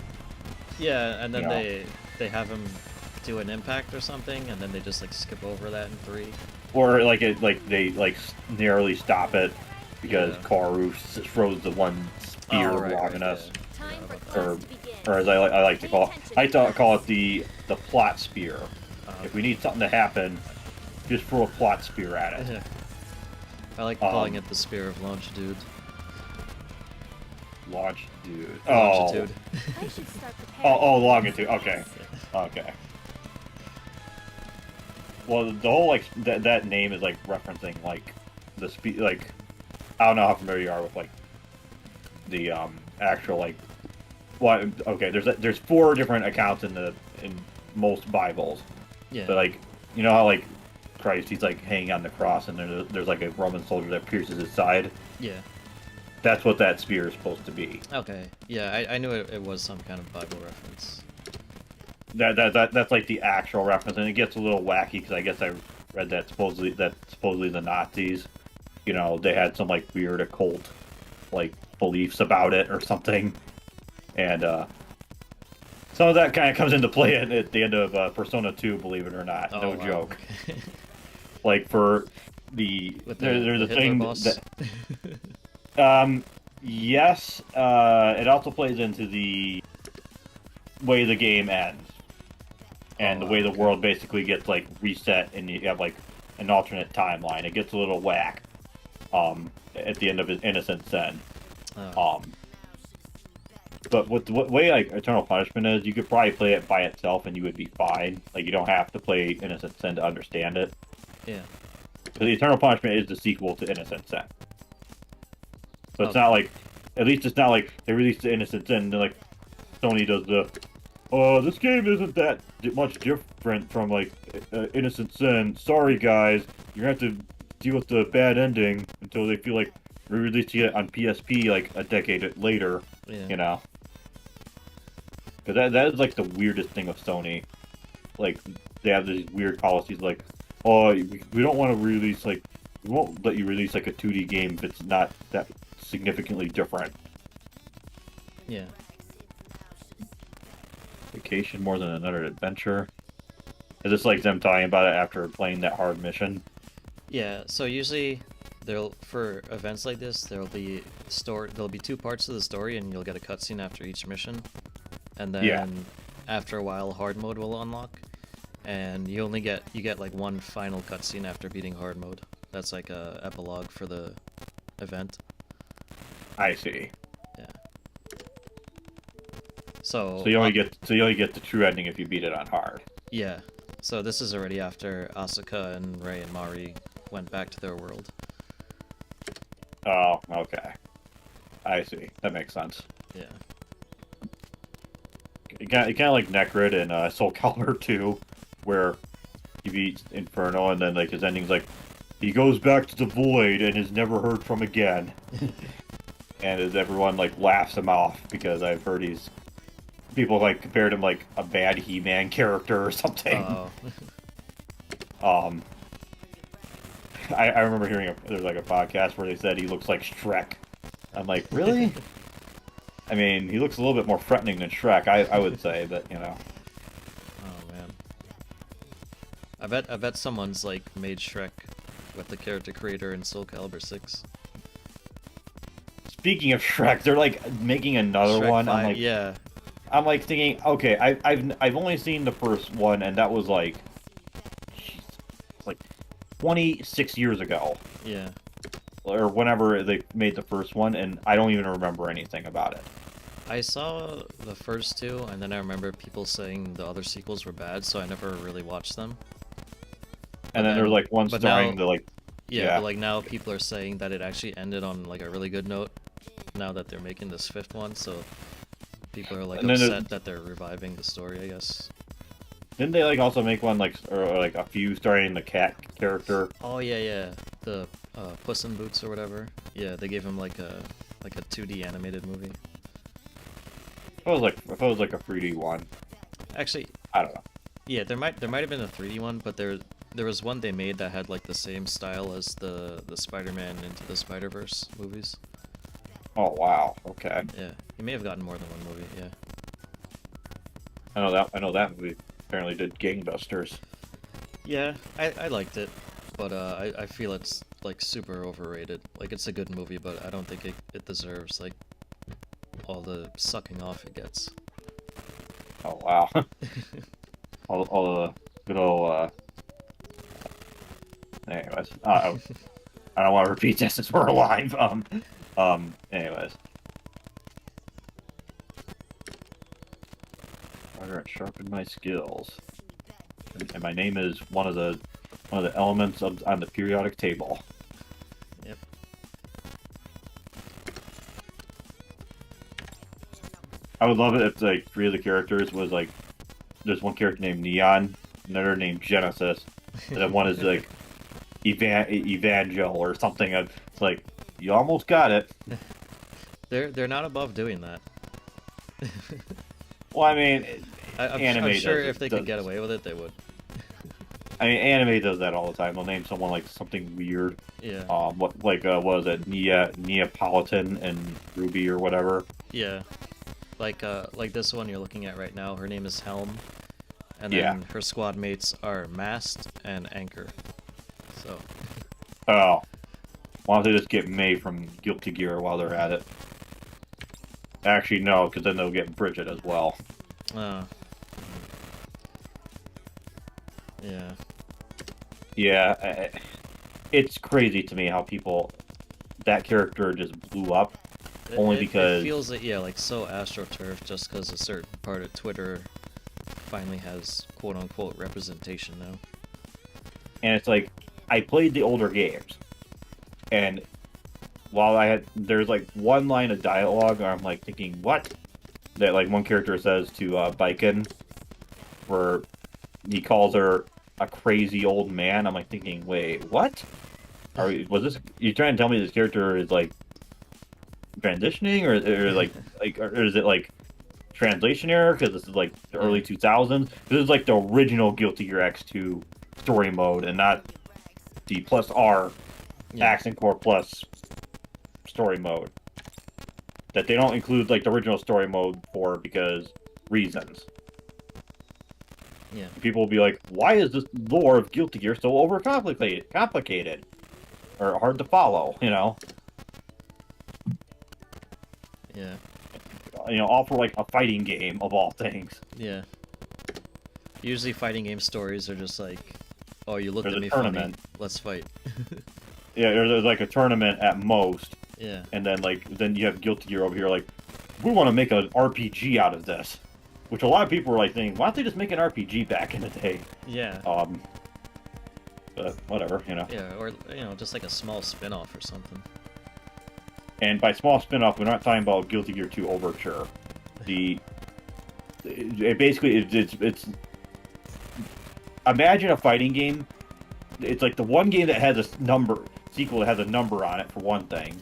Yeah, and then you know. they have him do an impact or something, and then they just, like, skip over that in 3. Or, like, they, like, narrowly stop it because Yeah. Kaoru throws the one spear blocking us. Time for Yeah. class to begin. Or as I like to call it, call it the plot spear. If we need something to happen, just throw a plot spear at it. I like calling it the Spear of Longitude. Launch, dude. Longitude. I should start preparing. Oh, longitude. Okay. Okay. Well, the whole, like, that name is, like, referencing, like, the like, I don't know how familiar you are with, like, the, actual, like, well, okay, there's 4 different accounts in most Bibles. Yeah. But, like, you know how, like, Christ, he's, like, hanging on the cross, and there's like, a Roman soldier that pierces his side? Yeah. That's what that spear is supposed to be. Okay. Yeah, I knew it was some kind of Bible reference. That's, like, the actual reference, and it gets a little wacky, because I guess I read that supposedly the Nazis, you know, they had some, like, weird occult, like, beliefs about it or something. And, some of that kind of comes into play at the end of Persona 2, believe it or not. Oh, No wow. joke. Okay. Like, for there's a Hitler thing boss? that... yes, it also plays into the way the game ends. And the way the world basically gets, like, reset, and you have, like, an alternate timeline. It gets a little whack, at the end of Innocent Sin. Oh. But with the way, like, Eternal Punishment is, you could probably play it by itself and you would be fine. Like, you don't have to play Innocent Sin to understand it. Yeah. Because Eternal Punishment is the sequel to Innocent Sin. So it's Okay. not like, at least it's not like they released the Innocent Sin and they're like, Sony does this game isn't that much different from, like, Innocent Sin. Sorry, guys, you're gonna have to deal with the bad ending until they feel like re-releasing it on PSP, like, a decade later. Yeah. You know? Because that is, like, the weirdest thing of Sony. Like, they have these weird policies, like, oh, we don't want to release, like, we won't let you release, like, a 2D game if it's not that significantly different. Yeah. Vacation more than another adventure. Is this like them talking about it after playing that hard mission? Yeah, so usually for events like this, there'll be 2 parts of the story, and you'll get a cutscene after each mission. And then after a while, hard mode will unlock, and you get like one final cutscene after beating hard mode. That's like a epilogue for the event. I see. Yeah. So you only get the true ending if you beat it on hard. Yeah. So this is already after Asuka and Rei and Mari went back to their world. Oh, okay. I see. That makes sense. Yeah. It kind of like Necrid in Soul Calibur 2, where he beats Inferno, and then, like, his ending's like, he goes back to the void and is never heard from again. And as everyone, like, laughs him off, because I've heard people, like, compared him, like, a bad He-Man character or something. Uh-oh. I remember hearing there's, like, a podcast where they said he looks like Shrek. I'm like, really? I mean, he looks a little bit more threatening than Shrek, I would say, but you know. Oh man. I bet someone's like made Shrek with the character creator in Soul Calibur 6. Speaking of Shrek, they're like making another Shrek one. 5, yeah. I'm like thinking, okay, I've only seen the first one, and that was like, jeez, like 26 years ago, Yeah. or whenever they made the first one, and I don't even remember anything about it. I saw the first two, and then I remember people saying the other sequels were bad, so I never really watched them. And then there's like one but starring now- the like, Yeah, but like now people are saying that it actually ended on like a really good note. Now that they're making this fifth one, so people are like And then upset that they're reviving the story, I guess. didn't they like also make one like or like a few starring the cat character? Oh yeah, the Puss in Boots or whatever. Yeah, they gave him like a 2D animated movie. If it was like a 3D one, Actually, I don't know. yeah, there might have been a 3D one, but there was one they made that had like the same style as the Spider-Man Into the Spider-Verse movies. Oh wow, okay. Yeah, he may have gotten more than one movie. Yeah. I know that movie apparently did gangbusters. Yeah, I liked it, but I feel it's like super overrated. Like it's a good movie, but I don't think it deserves like all the sucking off it gets. Oh wow. all the good old anyways. I don't want to repeat this since we're alive. Anyways. Alright, sharpen my skills. And my name is one of the elements on the periodic table. Yep. I would love it if like 3 of the characters was like there's one character named Neon, another named Genesis, and then one is like Evangel or something. It's like you almost got it. They're not above doing that. Well, I mean, I'm sure if they could get away with it, they would. I mean, anime does that all the time. They'll name someone like something weird. Yeah. What was it? Neapolitan and Ruby or whatever. Yeah. Like this one you're looking at right now, her name is Helm, and Yeah. then her squad mates are Mast and Anchor. So. Oh, why don't they just get May from Guilty Gear while they're at it? Actually, no, because then they'll get Bridget as well. Yeah. Yeah, it's crazy to me how that character just blew up. Only because it feels like, yeah, like so astroturf just because a certain part of Twitter finally has quote-unquote representation now. And it's like, I played the older games, and while there's like one line of dialogue where I'm like thinking, what? That like one character says to Baiken, where he calls her a crazy old man. I'm like thinking, wait, what? You trying to tell me this character is like transitioning, or like or is it like translation error because this is like the early 2000s? This is like the original Guilty Gear X2 story mode, and not the +R Accent Core Plus story mode. That they don't include like the original story mode for because reasons. Yeah. People will be like, why is this lore of Guilty Gear so complicated, or hard to follow? You know. Yeah. All for like a fighting game of all things. Yeah. Usually fighting game stories are just like, oh, you looked There's at a me tournament. funny, let's fight. Yeah, there's like a tournament at most. Yeah. And then you have Guilty Gear over here like, we want to make an RPG out of this. Which a lot of people were like thinking, why don't they just make an RPG back in the day? Yeah. But whatever, Yeah, or just like a small spin-off or something. And by small spin-off, we're not talking about Guilty Gear 2 Overture. It's imagine a fighting game. It's like the one game that has a sequel that has a number on it for one thing.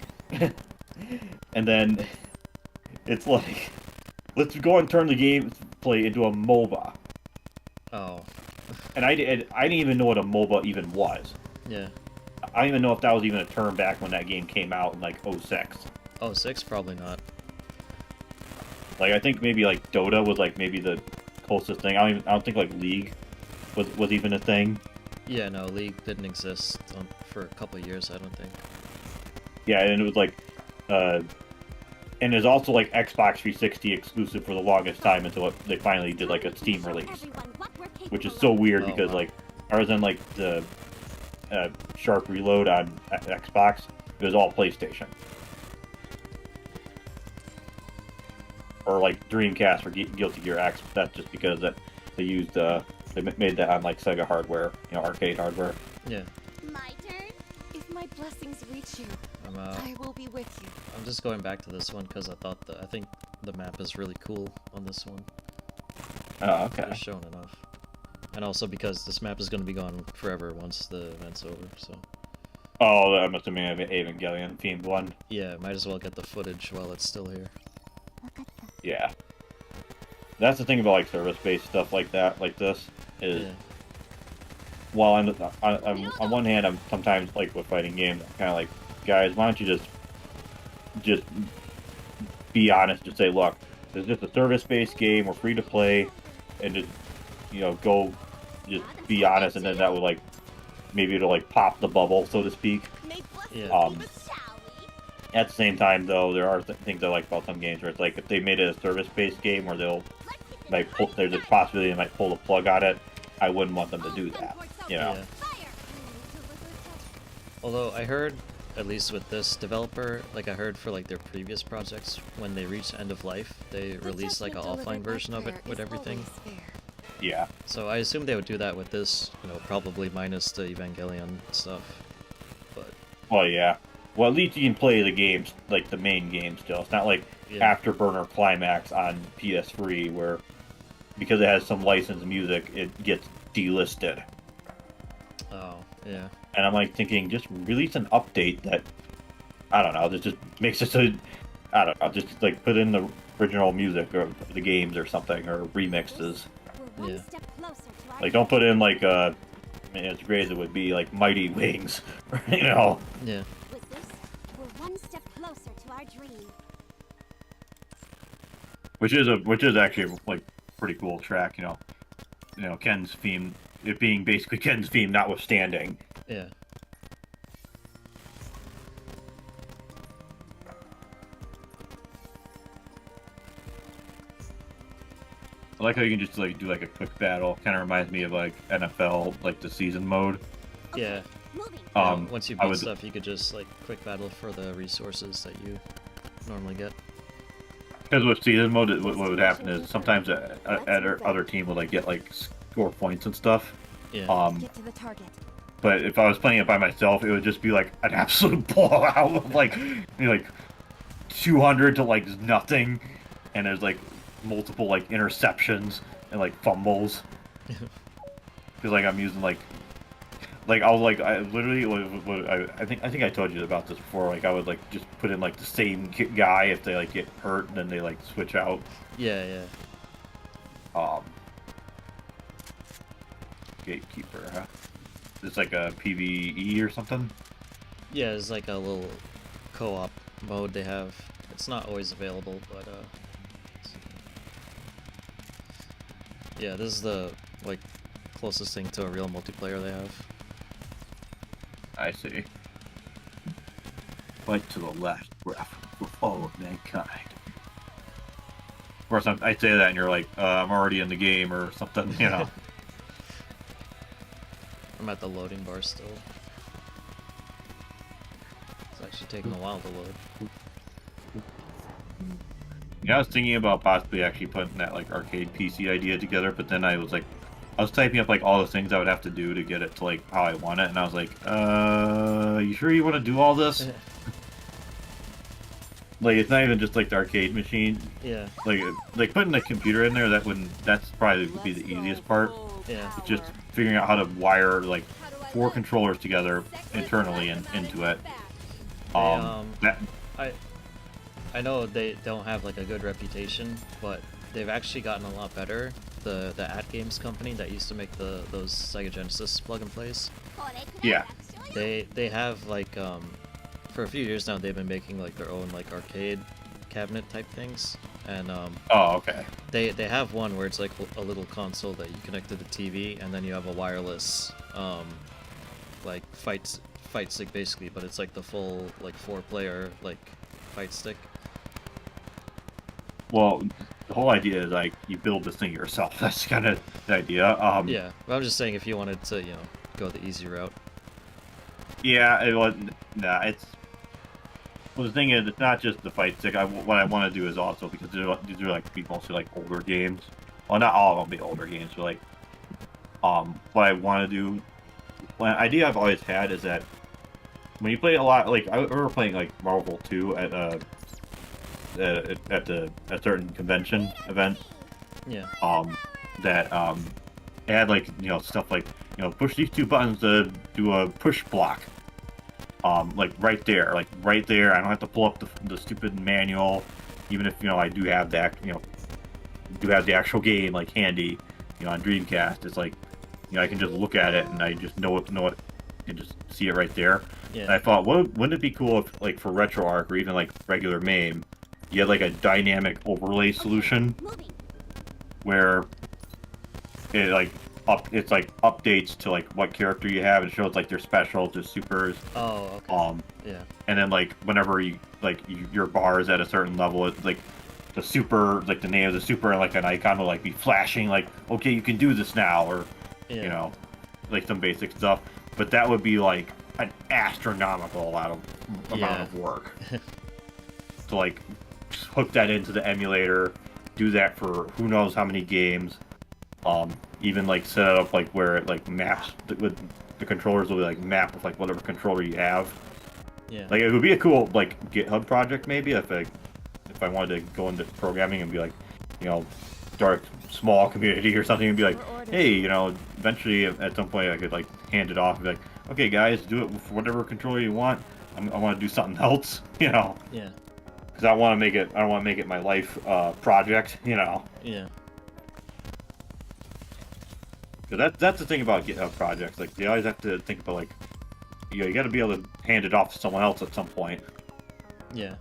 And then it's like, let's go and turn the gameplay into a MOBA. Oh. And I didn't even know what a MOBA even was. Yeah. I don't even know if that was even a term back when that game came out in like 06. Oh, 6? Probably not. Like I think maybe like Dota was like maybe the closest thing. I don't think like League was even a thing. Yeah, no, League didn't exist for a couple of years, I don't think. Yeah, and it was like, and it's also like Xbox 360 exclusive for the longest time until they finally did like a Steam release, which is so weird Oh, because wow. like other than like the Sharp Reload on Xbox, it was all PlayStation. Or like Dreamcast for Guilty Gear X. That's just because they used they made that on like Sega hardware, arcade hardware. Yeah, My turn. If my blessings reach you, I'm I will be with you. I'm just going back to this one because I think the map is really cool on this one. Oh, okay. They're shown enough, and also because this map is going to be gone forever once the event's over. So Oh, I'm assuming an Evangelion themed one. yeah, might as well get the footage while it's still here. Yeah. That's the thing about like service-based stuff like that, like this, is Yeah, while I'm on one hand, I'm sometimes like with fighting games, I'm kind of like, guys, why don't you just be honest, just say, look, this is just a service-based game, we're free to play, and just go, just be honest, and then that would like maybe it'll like pop the bubble, so to speak. yeah, At the same time, though, there are things I like about some games where it's like if they made it a service-based game where there's a possibility they might pull the plug on it, I wouldn't want them to do that. yeah. Although I heard, at least with this developer, like I heard for like their previous projects, when they reach end of life, they release like an offline version of it with everything. Yeah. So I assume they would do that with this, probably minus the Evangelion stuff. But Well, yeah. Well, at least you can play the games, like the main game still. It's not like Yeah. Afterburner Climax on PS3 where, because it has some licensed music, it gets delisted. oh yeah, And I'm like thinking, just release an update that, I don't know, that just makes it so, I don't know, just like put in the original music or the games or something, or remixes. Yeah. Like, don't put in like, I mean, as great as it would be, like Mighty Wings, yeah. With this, we're one step closer to our dream. which is actually like pretty cool track, Ken's theme, it being basically Ken's theme notwithstanding. Yeah. I like how you can just like do like a quick battle. Kind of reminds me of like NFL, like the season mode. Yeah. Moving. Once you I beat would- stuff, you could just like quick battle for the resources that you normally get. Because with season mode, what would happen is sometimes other team would like get like score points and stuff. Yeah. Get to the target. But if I was playing it by myself, it would just be like an absolute blowout of like 200 to like nothing, and there's like multiple like interceptions and like fumbles. Because like I'm using like I literally I think I told you about this before. Like I would like just put in like the same guy if they like get hurt, and then they like switch out. Yeah, yeah. Gatekeeper, huh? It's like a PvE or something. Yeah, it's like a little co-op mode they have. It's not always available, but yeah, this is the like closest thing to a real multiplayer they have. I see. Fight to the last breath for all of mankind. Of course, I'd say that and you're like, I'm already in the game or something, I'm at the loading bar still. It's actually taking a while to load. I was thinking about possibly actually putting that like arcade PC idea together, but then I was typing up like all the things I would have to do to get it to like how I want it, and I was like, you sure you want to do all this? Like, it's not even just like the arcade machine. Yeah, Like putting the computer in there, that's probably would be the easiest part. yeah. It's just figuring out how to wire like 4 controllers together internally and into it. That I know they don't have like a good reputation, but they've actually gotten a lot better. The At Games company that used to make those Sega Genesis plug and plays, yeah. they have like for a few years now they've been making like their own like arcade cabinet type things, and Oh, okay. they have one where it's like a little console that you connect to the TV, and then you have a wireless like fight stick basically, but it's like the full like 4-player like fight stick. Well, the whole idea is like you build this thing yourself. That's kind of the idea. Yeah, but I'm just saying if you wanted to, go the easy route. Yeah, it was. Nah, it's. Well, the thing is, it's not just the fight stick. What I want to do is also, because these are like be mostly like older games. Well, not all of them be older games, but like, what I want to do, one idea I've always had is that when you play a lot, like I remember playing like Marvel 2 at a certain convention event. Yeah. That it had like stuff like push these 2 buttons to do a push block. Like right there. I don't have to pull up the stupid manual, even if I do have that do have the actual game like handy on Dreamcast. It's like I can just look at it and I just know it and just see it right there. Yeah. And I thought, wouldn't it be cool if like for RetroArch or even like regular MAME, you had like a dynamic overlay solution where it like it's like updates to like what character you have and shows like their specials, their supers. Oh, okay. Yeah. And then like whenever your bar is at a certain level, it's like the super, like the name of the super and like an icon will like be flashing like, okay, you can do this now, or like some basic stuff. But that would be like an astronomical amount of work to like hook that into the emulator, do that for who knows how many games. Even like set it up like where it like maps with the controllers will be like map with like whatever controller you have. Yeah. Like it would be a cool like GitHub project maybe if I wanted to go into programming and be like, start a small community or something and be like, hey, eventually at some point I could like hand it off and be like, okay guys, do it with whatever controller you want. I want to do something else, Yeah. Because I want to make it my life project, Yeah. Because that's the thing about GitHub projects. Like, you always have to think about, like, you got to be able to hand it off to someone else at some point. Yeah.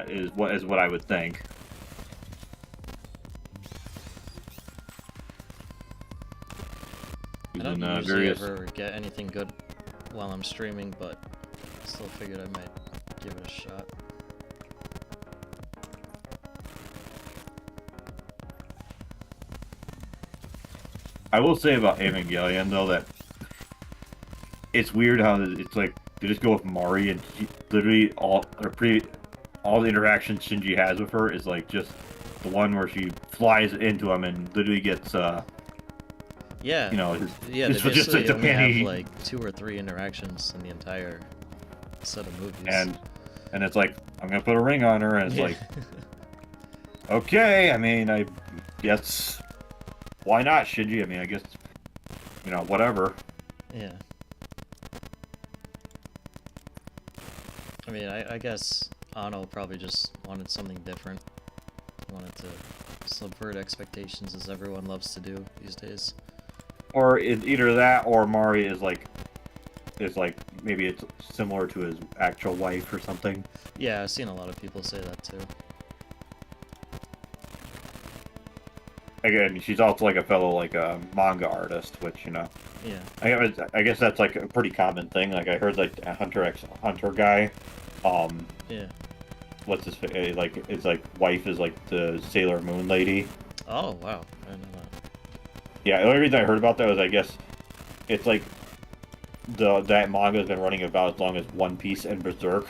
Is what I would think. I don't usually ever get anything good while I'm streaming, but I still figured I might give it a shot. I will say about Evangelion though that it's weird how it's like they just go with Mari and literally all the interactions Shinji has with her is like just the one where she flies into him and literally gets Yeah. They just basically like only have penny. like 2 or 3 interactions in the entire set of movies. And it's like, I'm gonna put a ring on her, and it's like, okay, I mean, I guess, why not, Shinji? I mean, I guess, whatever. Yeah. I mean, I guess Ano probably just wanted something different. Wanted to subvert expectations, as everyone loves to do these days. Or it's either that, or Mari is like maybe it's similar to his actual wife or something. Yeah, I've seen a lot of people say that too. Again, she's also like a fellow manga artist, which Yeah. I guess that's like a pretty common thing. Like I heard like a Hunter guy, Yeah. what's his like his wife is like the Sailor Moon lady. Oh wow, I didn't know that. Yeah, the only reason I heard about that was I guess it's like that manga has been running about as long as One Piece and Berserk,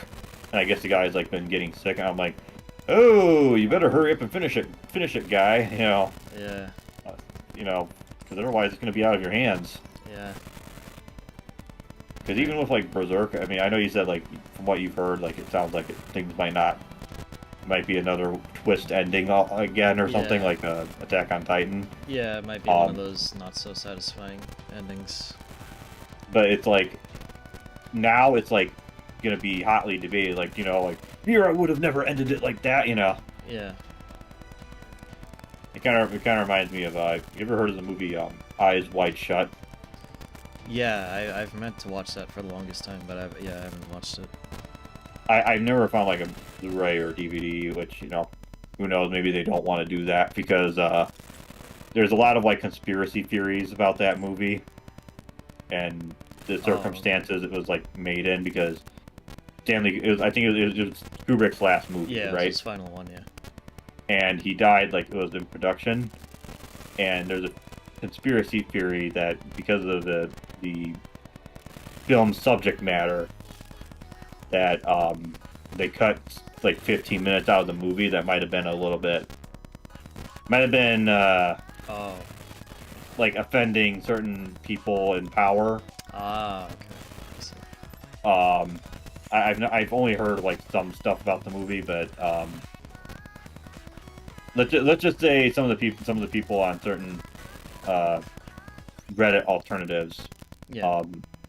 and I guess the guy's like been getting sick, and I'm like, oh, you better hurry up and finish it, guy. Yeah. Because otherwise it's gonna be out of your hands. Yeah. Because even with like Berserk, I mean, I know you said like from what you've heard, like it sounds like things might be another twist ending again or something, Yeah. like Attack on Titan. Yeah, it might be one of those not so satisfying endings. But it's like now it's like gonna be hotly debated, like here I would have never ended it like that, Yeah. It kind of reminds me of you ever heard of the movie Eyes Wide Shut? Yeah, I've meant to watch that for the longest time, but I haven't watched it. I've never found like a Blu-ray or DVD, which who knows? Maybe they don't want to do that because there's a lot of like conspiracy theories about that movie and the circumstances it was like made in because Stanley. I think it was Kubrick's last movie, Yeah, it was right? his final one, yeah. And he died like it was in production. And there's a conspiracy theory that because of the film's subject matter, that they cut like 15 minutes out of the movie that might have been Oh. like offending certain people in power. Ah, okay. I see. I've only heard like some stuff about the movie, but let's just say some of the people on certain Reddit alternatives Yeah.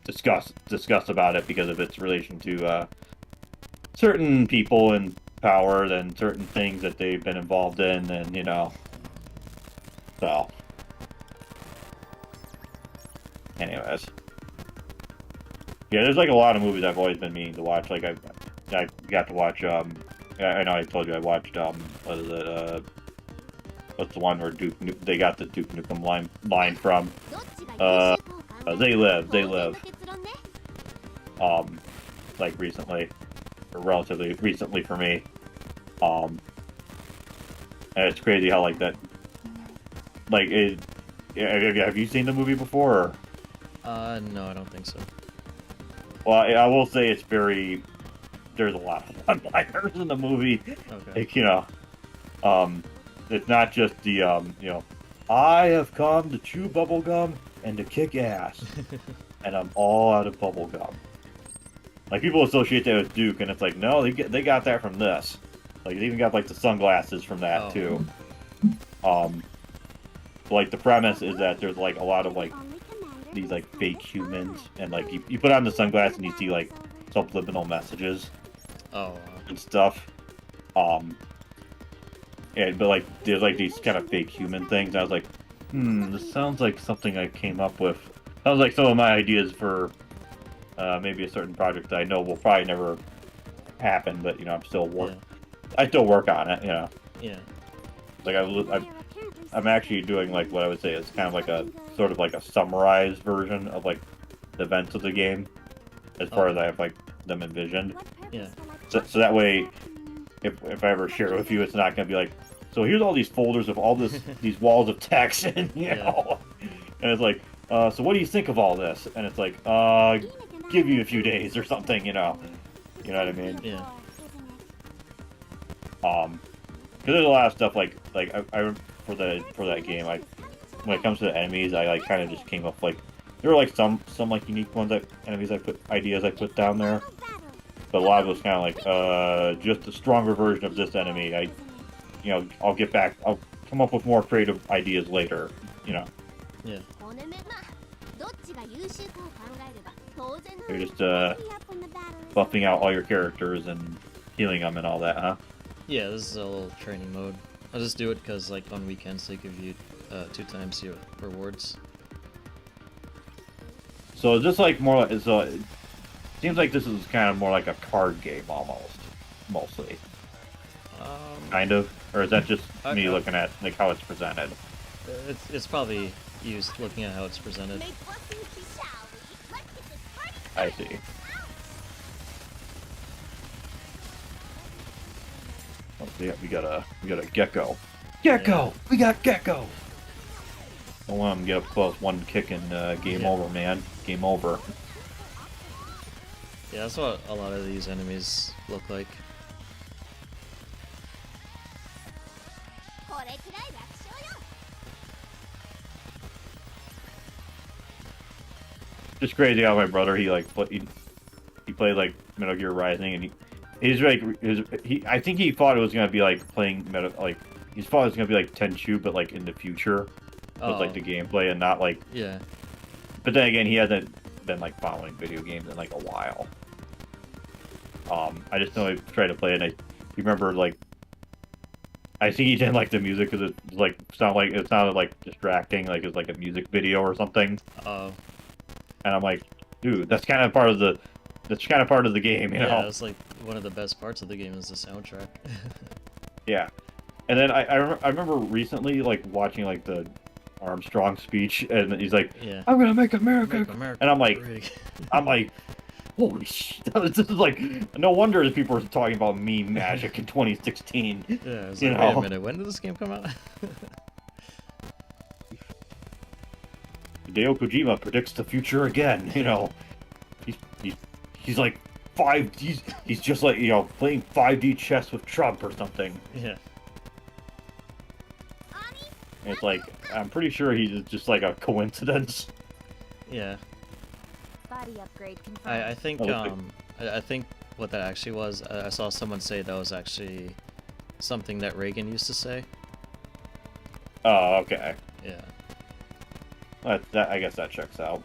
discuss about it because of its relation to certain people in power and certain things that they've been involved in, and you know. So, anyways, yeah, there's like a lot of movies I've always been meaning to watch. Like I got to watch. I know I told you I watched. What is it? What's the one where they got the Duke Nukem line from? They live. Like recently, or relatively recently for me. And it's crazy how like that. Like it. Have you seen the movie before? Or? No, I don't think so. Well, I will say it's very. There's a lot of one-liners in the movie. Okay. Like, you know, it's not just the you know, I have come to chew bubblegum and to kick ass, and I'm all out of bubblegum. Like people associate that with Duke, and it's like no, they got that from this. Like they even got like the sunglasses from that too. Like the premise is that there's like a lot of like these like fake humans, and like you put on the sunglasses and you see like subliminal messages and stuff. And but like there's like these kind of fake human things. And I was like, this sounds like something I came up with. Sounds like some of my ideas for maybe a certain project that I know will probably never happen, but you know I'm still I still work on it. You know. Yeah. Like I'm actually doing like what I would say is kind of like a sort of like a summarized version of like the events of the game, as far as I have like them envisioned. Yeah. So that way, if I ever share it with you, it's not gonna be like, so here's all these folders of all these walls of text, and you know, and it's like, so what do you think of all this? And it's like, give you a few days or something, you know what I mean? Yeah. Because there's a lot of stuff like I for that game, when it comes to the enemies, I like kind of just came up like there were like some like unique ones ideas I put down there, but a lot of it was kind of like just a stronger version of this enemy. I'll get back. I'll come up with more creative ideas later. You know. Yeah. You're just buffing out all your characters and healing them and all that, huh? Yeah, this is a little training mode. I'll just do it because, like, on weekends they give you 2 times your rewards. So is this like more like it seems like this is kind of more like a card game almost, mostly. Kind of, or is that just me looking at like how it's presented? It's probably used looking at how it's presented. I see. Oh, we got a gecko. Gecko! We got gecko! Don't want him to get up close. One kick and game over, man. Game over. Yeah, that's what a lot of these enemies look like. Just crazy how my brother he played like Metal Gear Rising, and he's like I think he thought it was gonna be like playing he thought it was gonna be like Tenchu, but like in the future with like the gameplay and not like But then again, he hasn't been like following video games in like a while. I just know I tried to play it, and you remember like I think he didn't like the music because it sounded like distracting, like it's like a music video or something. And I'm like, dude, that's kind of part of the game, you know? Yeah, it's like one of the best parts of the game is the soundtrack. Yeah. And then I remember recently like watching like the Armstrong speech, and he's like, Yeah. "I'm gonna make America," Make America and I'm like, great. holy shit! This is like, no wonder people were talking about meme magic in 2016. Yeah, I was You like, wait a know? minute, when did this game come out? Hideo Kojima predicts the future again. You know, he's like he's just like, you know, playing 5D chess with Trump or something. Yeah. And it's like, I'm pretty sure he's just like a coincidence. Yeah. Body upgrade confirmed. I think Oh, looks I think what that actually was, I saw someone say that was actually something that Reagan used to say. Oh, okay. Yeah. That I guess that checks out.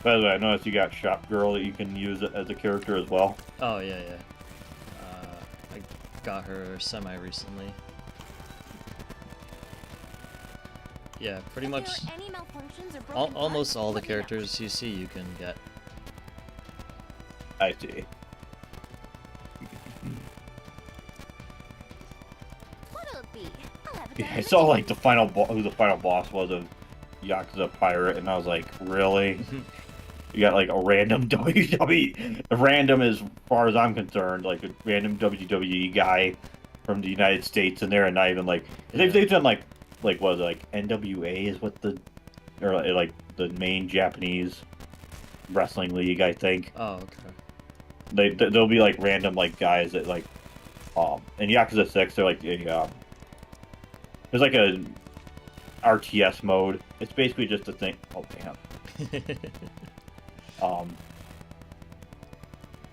By the way, I noticed you got Shop Girl that you can use as a character as well. Oh yeah, yeah. I got her semi recently. Yeah, pretty much If there are any malfunctions or broken almost parts, all the let me know. characters you see you can get. I see. What'll it be? I'll have it Yeah, done I in saw a like the final who the final boss was of Yakuza Pirate, and I was like, really? You got like a random WWE, random as far as I'm concerned, like a random WWE guy from the United States in there, and not even like they've done like what was it, like NWA is what the or like the main Japanese wrestling league, I think. Oh, okay. They'll be like random like guys that like in Yakuza 6 they're like a there's like a RTS mode. It's basically just a thing. Oh damn.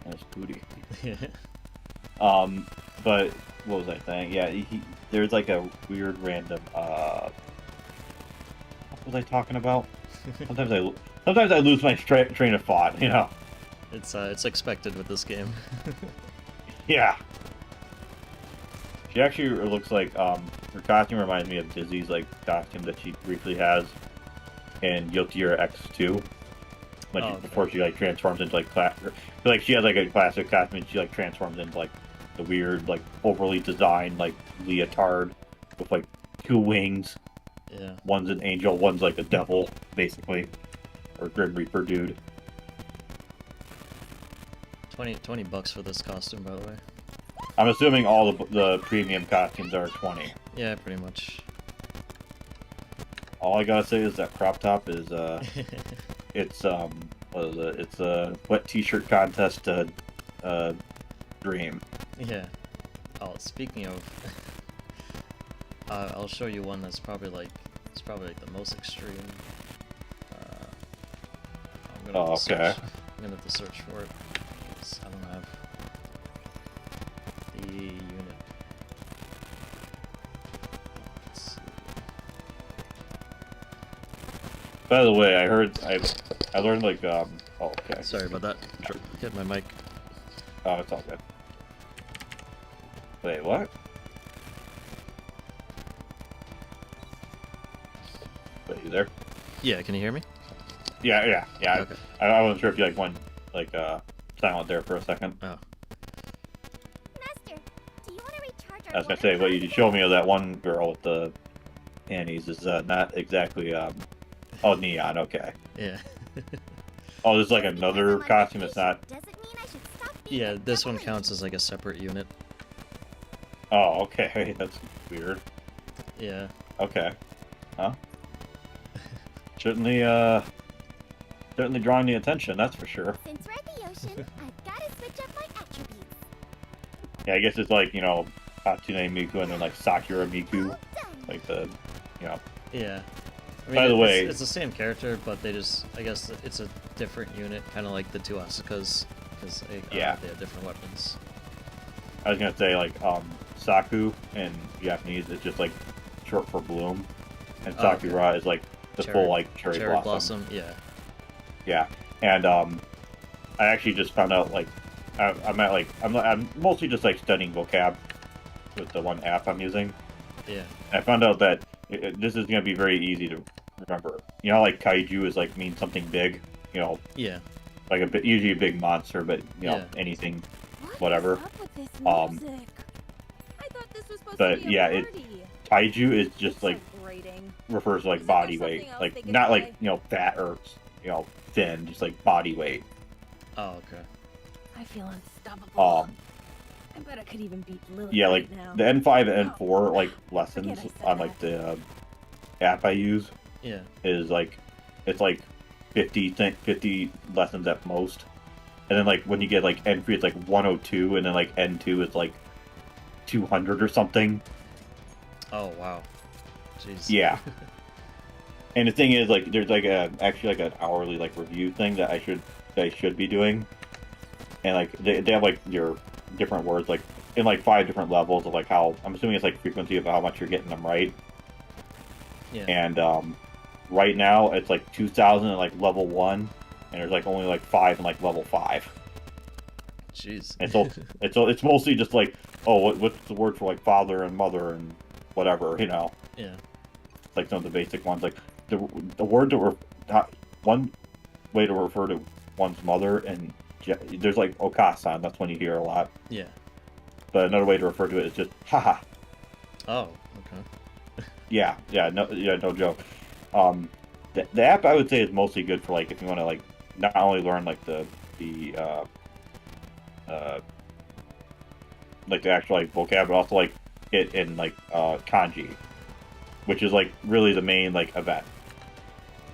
That's booty. But what was I saying? Yeah, there's like a weird random. What was I talking about? Sometimes I lose my train of thought. You know. It's expected with this game. Yeah. She actually looks like her costume reminds me of Dizzy's like costume that she briefly has in Guilty Gear X2. Like Oh, okay. before she like transforms into like she has like a classic costume and she like transforms into like the weird like overly designed like leotard with like 2 wings. Yeah. One's an angel, one's like a devil, basically, or Grim Reaper dude. 20 bucks for this costume, by the way. I'm assuming all the premium costumes are 20. Yeah, pretty much. All I gotta say is that crop top is it's what is it? It's a wet t-shirt contest dream. Yeah. Oh, speaking of, I'll show you one that's probably like the most extreme. I'm gonna have to okay. search. I'm gonna have to search for it. 'Cause I don't have the unit. Let's see. By the way, I learned like oh okay. Sorry about that. Hit my mic. Oh, it's all good. Wait, what? Wait, you there? Yeah, can you hear me? Yeah. Okay. I wasn't sure if you like went like silent there for a second. Oh. Master, do you want to recharge our I was gonna water say what you fountain? showed me of that one girl with the panties is not exactly oh, neon. Okay. Yeah. Oh, there's like Just because another I'm on costume. It's vacation not. doesn't mean I should stop being Yeah, a this one government. counts as like a separate unit. Oh, okay. That's weird. Yeah. Okay. Huh? Certainly drawing the attention, that's for sure. Since we're at the ocean, I've got to switch up my attributes. Yeah, I guess it's like, you know, Hatsune Miku and then like Sakura Miku, All done. like the, you know. Yeah. I By the way- it's the same character, but they just, I guess it's a different unit, kind of like the two Asukas, because Yeah. they have different weapons. I was gonna say like Saku in Japanese is just like short for bloom, and Oh, okay. Sakura is like the full like cherry blossom. Yeah. Yeah, and I actually just found out like I'm mostly just like studying vocab with the one app I'm using. Yeah. I found out that this is gonna be very easy to remember. You know, how, like kaiju is like means something big. You know, Yeah. like usually a big monster, but you know Yeah. anything. What is Whatever. up with this Um, music? I thought this was But yeah, Taiju is just like refers to like body weight, like not like fat or thin, just like body weight. Oh, okay. I feel unstoppable. I bet I could even beat Lily Yeah, like right now. the N5 and N4 like lessons Forget I said on that. like the app I use Yeah. is like it's like 50 lessons at most, and then like when you get like N3 it's like 102, and then like N2 is like 200 or something. Oh, wow. Jeez. Yeah. And the thing is, like, there's like actually like an hourly like review thing that I should be doing, and like they have like your different words like in like 5 different levels of like how I'm assuming it's like frequency of how much you're getting them right. Yeah. And right now it's like 2,000 at like level 1, and there's like only like 5 in like level 5. Jeez. And so it's mostly just like, oh, what's the word for like father and mother and whatever, Yeah. like some of the basic ones, like the word one way to refer to one's mother, and there's like okasan, that's one you hear a lot, Yeah. but another way to refer to it is just haha. Oh, okay. Yeah, no joke. The app I would say is mostly good for like if you want to like not only learn like the like the actual like vocab, but also like it in like kanji, which is like really the main like event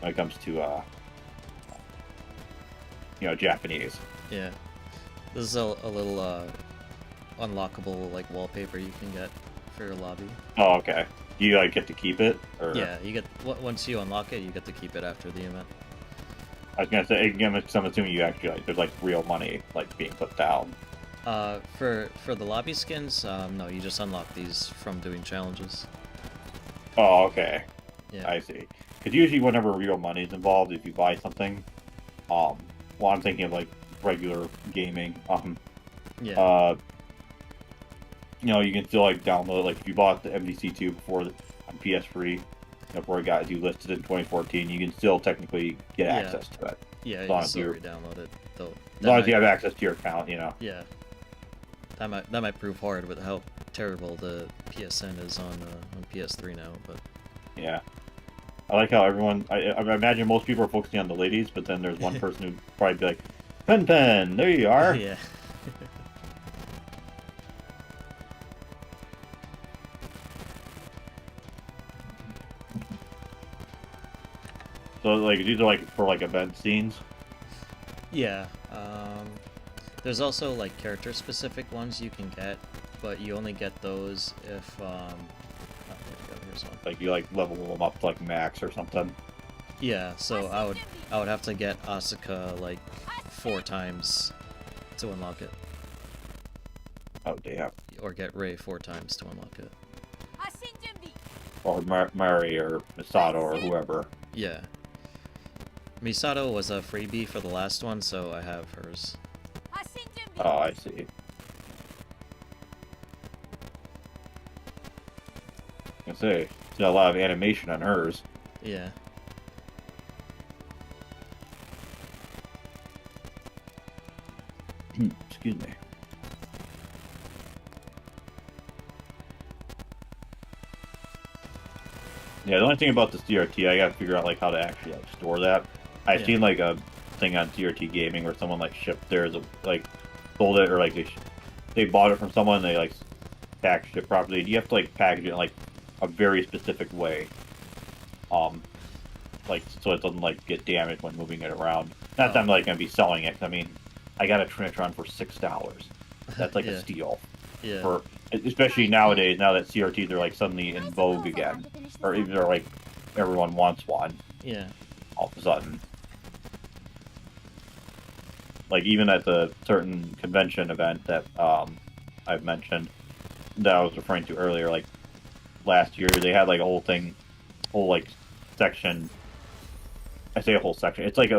when it comes to Japanese. Yeah. This is a little unlockable like wallpaper you can get for your lobby. Oh, okay. You like get to keep it, or Yeah, you get once you unlock it, you get to keep it after the event. I was gonna say, again, I'm assuming you actually like there's like real money like being put down. For the lobby skins, no, you just unlock these from doing challenges. Oh, okay. Yeah. I see. Because usually whenever real money is involved, if you buy something, well, I'm thinking of like regular gaming. Yeah. You can still like download, like if you bought the MDC2 before on PS3, before it got delisted in 2014, you can still technically get access to it. Yeah, as you long can as still you're- re-download it though. As long as you have access to your account, Yeah. That might prove hard with how terrible the PSN is on PS3 now, but Yeah. I like how everyone, I imagine most people are focusing on the ladies, but then there's one person who'd probably be like, Pen, there you are. yeah. So like these are like for like event scenes. Yeah. There's also like character specific ones you can get, but you only get those if oh, there we go, here's one. Like you like level them up to like max or something. Yeah, so I would have to get Asuka like 4 times to unlock it, Oh damn. or get Rei 4 times to unlock it. Or Mari or Misato or whoever. Yeah. Misato was a freebie for the last one, so I have hers. Oh, I see. I say, there's a lot of animation on hers. Yeah. Excuse me. Yeah, the only thing about the CRT, I gotta figure out like how to actually like store that. I've Yeah. seen like a thing on CRT Gaming where someone like shipped theirs, like sold it, or like they bought it from someone and they like packaged it properly. You have to like package it in like a very specific way, like so it doesn't like get damaged when moving it around. Not that I'm like gonna be selling it. 'Cause, I mean, I got a Trinitron for $6. That's like Yeah. a steal. Yeah. For especially nowadays, now that CRTs are like suddenly in vogue again, or even they're like everyone wants one Yeah. all of a sudden. Like even at the certain convention event that I've mentioned that I was referring to earlier, like last year, they had like a whole like section. I say a whole section. It's like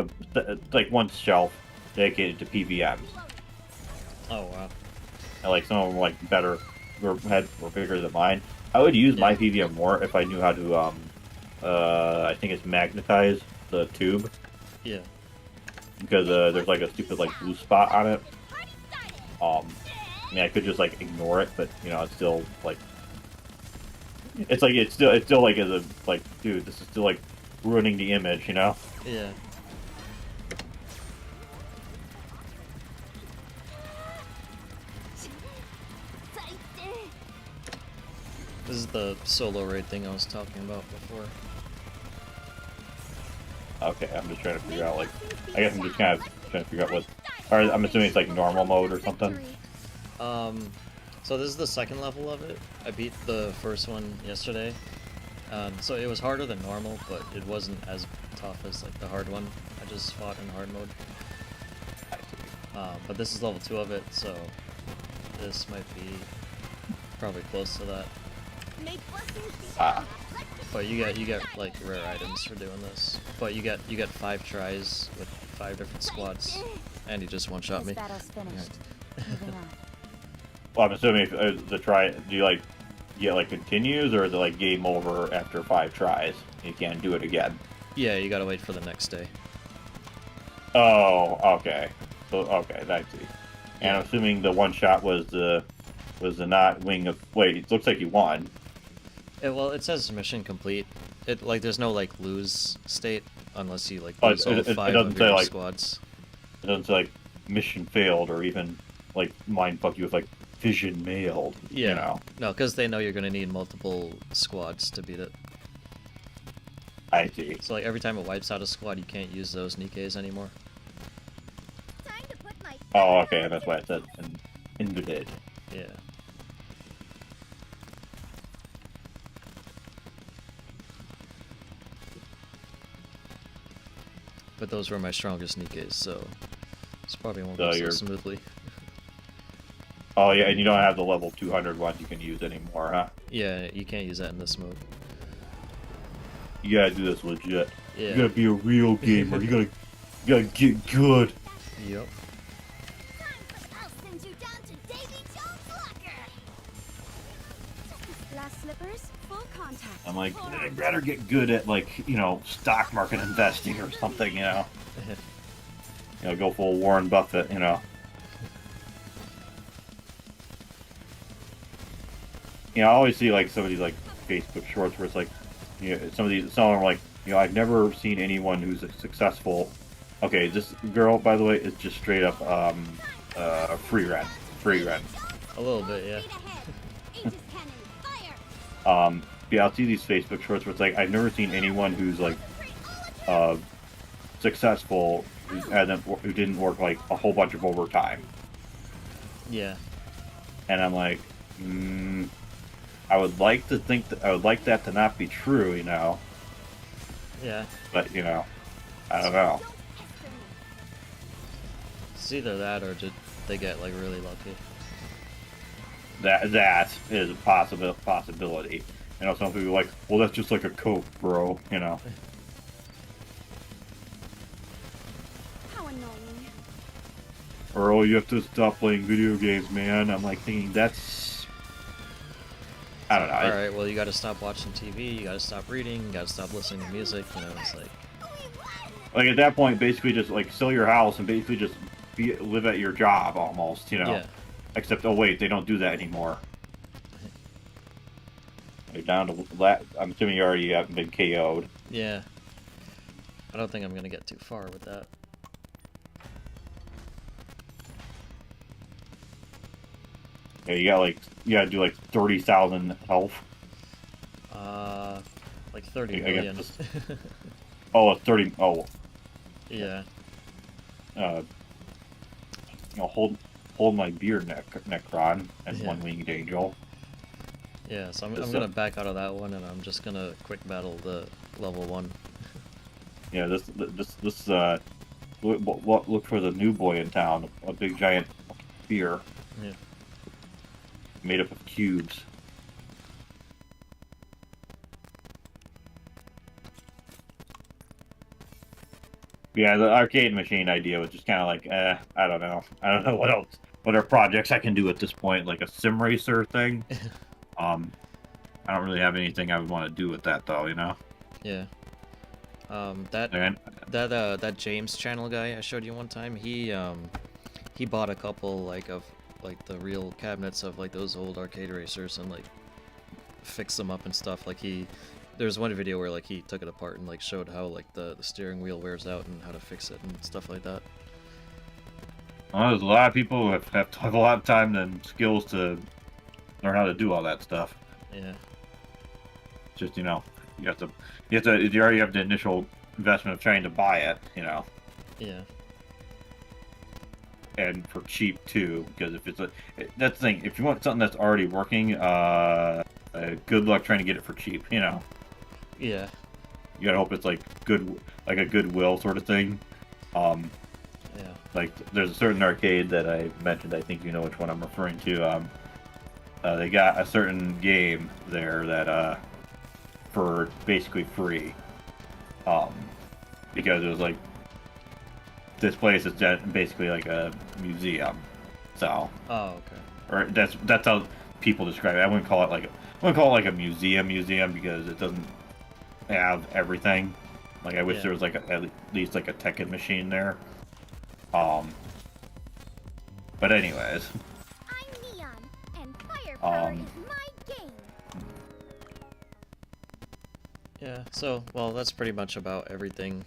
like one shelf dedicated to PVMs. Oh wow. And like some of them were like better, were bigger than mine. I would use my PVM more if I knew how to I think it's magnetize the tube, Yeah. because there's like a stupid like blue spot on it. I mean, I could just like ignore it, but it's still like it's like it's still like as a like, dude, this is still like ruining the image, you know? Yeah. This is the solo raid thing I was talking about before. Okay, I'm just trying to figure out, like, I guess I'm just kind of trying to figure out what, or I'm assuming it's like normal mode or something. So this is the second level of it. I beat the first one yesterday. So it was harder than normal, but it wasn't as tough as like the hard one. I just fought in hard mode. But this is level 2 of it, so this might be probably close to that. But you get like rare items for doing this. But you get 5 tries with 5 different squads, and you just one-shot me. Well, I'm assuming if, the try, do you like get like continues, or is it like game over after 5 tries? You can't do it again. Yeah, you gotta wait for the next day. Oh, okay. So okay, I see. And I'm assuming the one shot was the not wing of. Wait, it looks like you won. Well, it says mission complete. It like there's no like lose state unless you like Oh, lose all 5 doesn't of say, your like, squads. It doesn't say like mission failed or even like mindfuck you with like vision mailed. Yeah. You know. No, because they know you're gonna need multiple squads to beat it. I see. So like every time it wipes out a squad, you can't use those Nikkes anymore. Oh, okay, that's why it said invalid. Yeah. But those were my strongest Nikkes, so this probably won't go so smoothly. Oh yeah, and you don't have the level 200 ones you can use anymore, huh? Yeah, you can't use that in this mode. You gotta do this legit. Yeah. You gotta be a real gamer. you gotta get good. Yep. I'll send you down to Davy Jones' locker. Glass slippers, full contact. I'm like, I'd rather get good at, like, you know, stock market investing or something, you know. You know, go full Warren Buffett, you know. You know, I always see like some of these like Facebook shorts where it's like, you know, some of them are like, you know, I've never seen anyone who's successful. Okay, this girl, by the way, is just straight up free rent. A little bit, yeah. Yeah, I'll see these Facebook shorts where it's like, I've never seen anyone who's like successful who didn't work like a whole bunch of overtime. Yeah. And I'm like, I would like to think that I would like that to not be true, you know. Yeah. But you know, I don't know. It's either that or did they get like really lucky. That is a possibility. You know, some people are like, well, that's just like a coke, bro. You know. How annoying. Or, oh, you have to stop playing video games, man. I'm like thinking that's. I don't know. Alright, well, you gotta stop watching TV, you gotta stop reading, you gotta stop listening to music, you know, it's like... Like, at that point, basically just, like, sell your house and basically just live at your job, almost, you know? Yeah. Except, oh, wait, they don't do that anymore. You're down to... I'm assuming you already haven't been KO'd. Yeah. I don't think I'm gonna get too far with that. Yeah, you gotta do, like, 30,000 health. Like 30 I million. guess oh, 30... Oh. Yeah. You know, hold my beer, Necron, and Yeah. one-winged angel. Yeah, so I'm gonna back out of that one, and I'm just gonna quick battle the level 1. Yeah, look for the new boy in town, a big giant beer. Yeah. Made up of cubes. Yeah, the arcade machine idea was just kind of like, I don't know. I don't know what else, what are projects I can do at this point, like a sim racer thing. I don't really have anything I would want to do with that though, you know? Yeah. That James channel guy I showed you one time, he bought a couple like of like the real cabinets of like those old arcade racers and like fix them up and stuff. Like there's one video where like he took it apart and like showed how like the steering wheel wears out and how to fix it and stuff like that. Well, there's a lot of people who have a lot of time and skills to learn how to do all that stuff. Yeah. Just, you already have the initial investment of trying to buy it, you know. Yeah. And for cheap too, because if it's that's the thing. If you want something that's already working, good luck trying to get it for cheap, you know. Yeah. You gotta hope it's like a Goodwill sort of thing. Yeah. Like there's a certain arcade that I mentioned. I think you know which one I'm referring to. They got a certain game there that for basically free, because it was like this place is basically like a museum. So. Oh, okay. Or that's how people describe it. I wouldn't call it like a museum because it doesn't have everything. Like I wish there was like at least like a Tekken machine there. But anyways. I'm Neon, and firepower is my game. Yeah. So, well, that's pretty much about everything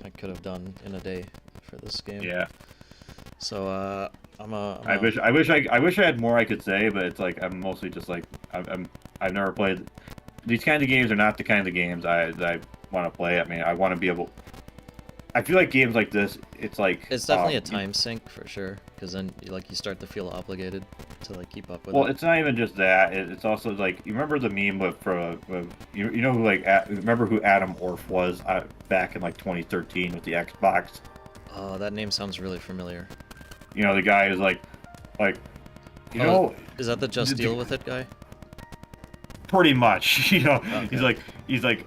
I could have done in a day for this game. Yeah. So, I wish I had more I could say, but it's like I'm mostly just like I've never played these kind of games. Are not the kind of games I want to play. I mean, I want to be able. I feel like games like this, it's like it's definitely a time sink for sure, because then you start to feel obligated to like keep up with it. Well, it's not even just that. It's also like you remember the meme with you know who remember who Adam Orff was back in like 2013 with the Xbox. Oh, that name sounds really familiar. You know, the guy is like, you know... Is that the Just Deal With It guy? Pretty much, you know. Okay. He's like,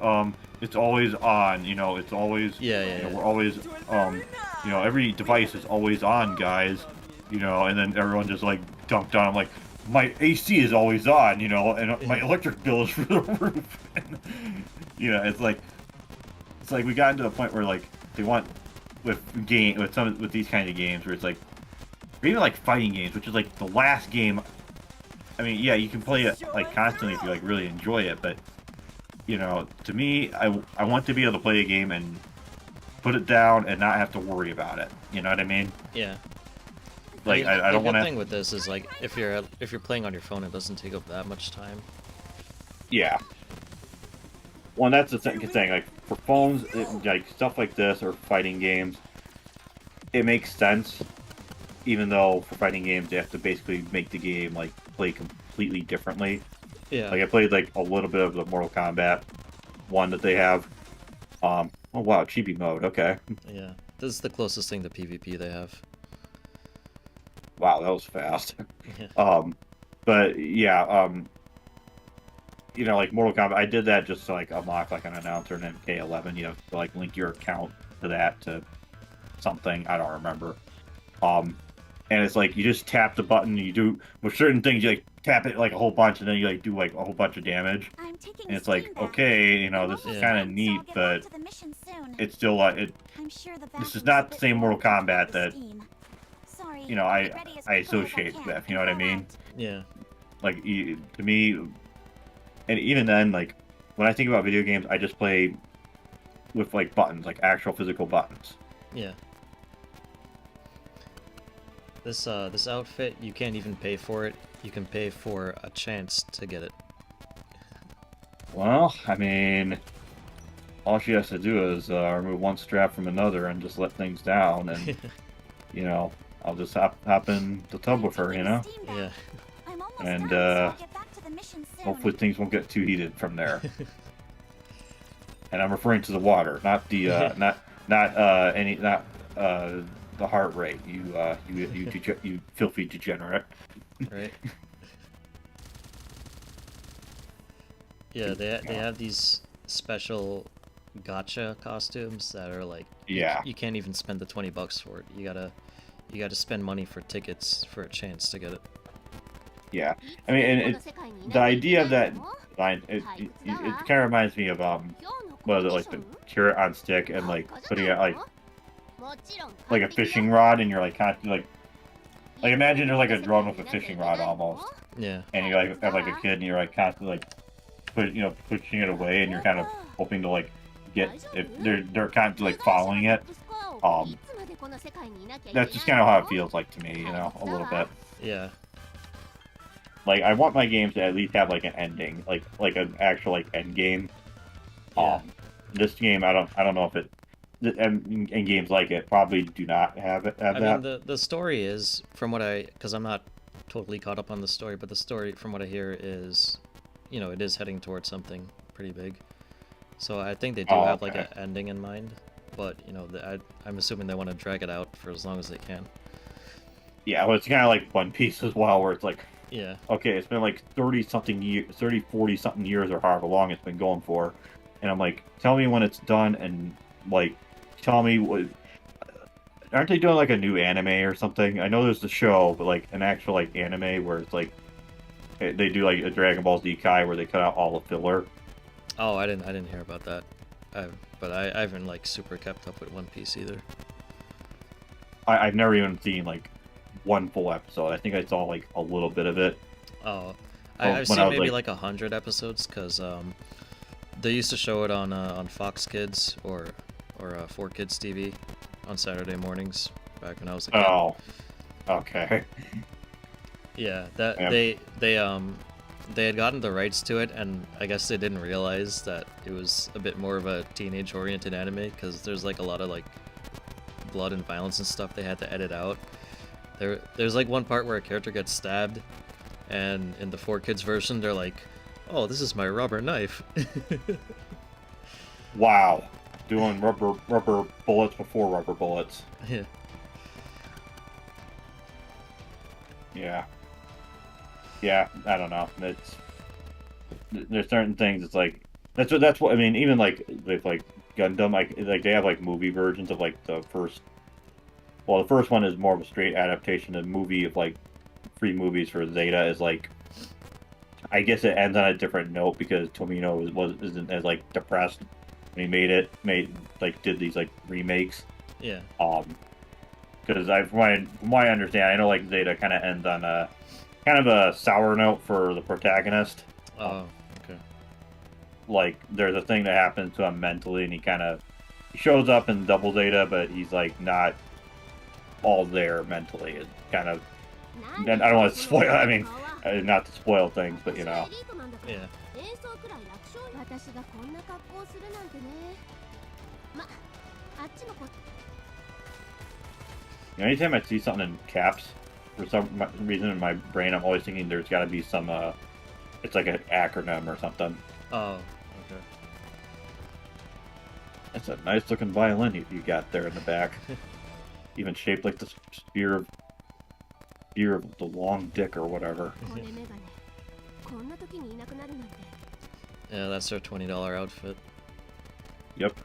it's always on, you know, it's always... Yeah. We're always, you know, every device is always on, guys. You know, and then everyone just, like, dunked on him, like, my AC is always on, you know, and my electric bill is through the roof. You know, it's like we got into a point where, like, they want... with these kind of games where it's like, or even like fighting games, which is like the last game. I mean, yeah, you can play it like constantly if you like really enjoy it, but you know, to me, I want to be able to play a game and put it down and not have to worry about it. You know what I mean? Yeah. Like I don't want to. The thing with this is like if you're playing on your phone, it doesn't take up that much time. Yeah. Well, that's the thing. Like for phones, like stuff like this or fighting games, it makes sense. Even though for fighting games, they have to basically make the game like play completely differently. Yeah. Like I played like a little bit of the Mortal Kombat one that they have. Oh wow, chibi mode. Okay. Yeah. This is the closest thing to PvP they have. Wow, that was fast. Yeah. But yeah, you know, like Mortal Kombat, I did that just to like unlock like an announcer and MK11. You have to like link your account to that to something. I don't remember. And it's like you just tap the button. You do with certain things. You like tap it like a whole bunch, and then you like do like a whole bunch of damage. I'm taking And it's like, okay, you know, this is kind of neat, but it's still like this is not the same Mortal Kombat that you know I associate with. You know what I mean? Yeah. Like to me, and even then, like when I think about video games, I just play with like buttons, like actual physical buttons. Yeah. This outfit, you can't even pay for it. You can pay for a chance to get it. Well, I mean, all she has to do is remove one strap from another and just let things down, and you know, I'll just hop in the tub with her, you know. Yeah. And hopefully things won't get too heated from there. And I'm referring to the water, not the the heart rate. You filthy degenerate. Right. Yeah, they have these special gotcha costumes that are like you can't even spend the $20 for it. You gotta spend money for tickets for a chance to get it. Yeah, I mean, and the idea of that line, it kind of reminds me of what is it, like the carrot on stick and like putting it like a fishing rod, and you're like constantly like imagine there's like a drone with a fishing rod almost. Yeah. And you like have like a kid, and you're like constantly like pushing it away, and you're kind of hoping to like get if they're kind of like following it. That's just kind of how it feels like to me, you know, a little bit. Yeah. Like I want my games to at least have like an ending, like an actual like end game. Yeah. This game, I don't know if it, and games like it probably do not have it. Have I that. mean, the story is, from what because I'm not totally caught up on the story, but the story, from what I hear, is, you know, it is heading towards something pretty big. So I think they do have like an ending in mind, but you know, I'm assuming they want to drag it out for as long as they can. Yeah, well, it's kind of like One Piece as well, where it's like, Yeah. okay, it's been like 40 something years or however long it's been going for. And I'm like, tell me when it's done, and like, tell me what. Aren't they doing like a new anime or something? I know there's the show, but like an actual like anime where it's like they do like a Dragon Ball Z Kai where they cut out all the filler. Oh, I didn't hear about that. But I haven't like super kept up with One Piece either. I've never even seen like one full episode. I think I saw like a little bit of it. Oh, I've when seen I was, maybe like- like 100 episodes, because they used to show it on Fox Kids or 4Kids TV on Saturday mornings back when I was a kid. Oh, okay. Yeah, that Yeah. they had gotten the rights to it, and I guess they didn't realize that it was a bit more of a teenage-oriented anime, because there's like a lot of like blood and violence and stuff they had to edit out. There's like one part where a character gets stabbed, and in the 4Kids version, they're like, "Oh, this is my rubber knife." Wow, doing rubber bullets before rubber bullets. Yeah. Yeah, I don't know. There's certain things. It's like that's what I mean. Even like with like Gundam, like they have like movie versions of like the first. Well, the first one is more of a straight adaptation. The movie of like 3 movies for Zeta is like, I guess it ends on a different note because Tomino isn't as like depressed when he did these like remakes. Yeah. Because from my understanding, I know like Zeta kind of ends on a kind of a sour note for the protagonist. Oh, okay. Like there's a thing that happens to him mentally, and he shows up in Double Zeta, but he's like not all there mentally. It's kind of, and I don't want to spoil. I mean, not to spoil things, but you know. Yeah. Anytime I see something in caps, for some reason in my brain, I'm always thinking there's got to be some. It's like an acronym or something. Oh, okay. That's a nice looking violin you got there in the back. Even shaped like the spear of the long dick or whatever. Yeah, that's their $20 outfit. Yep.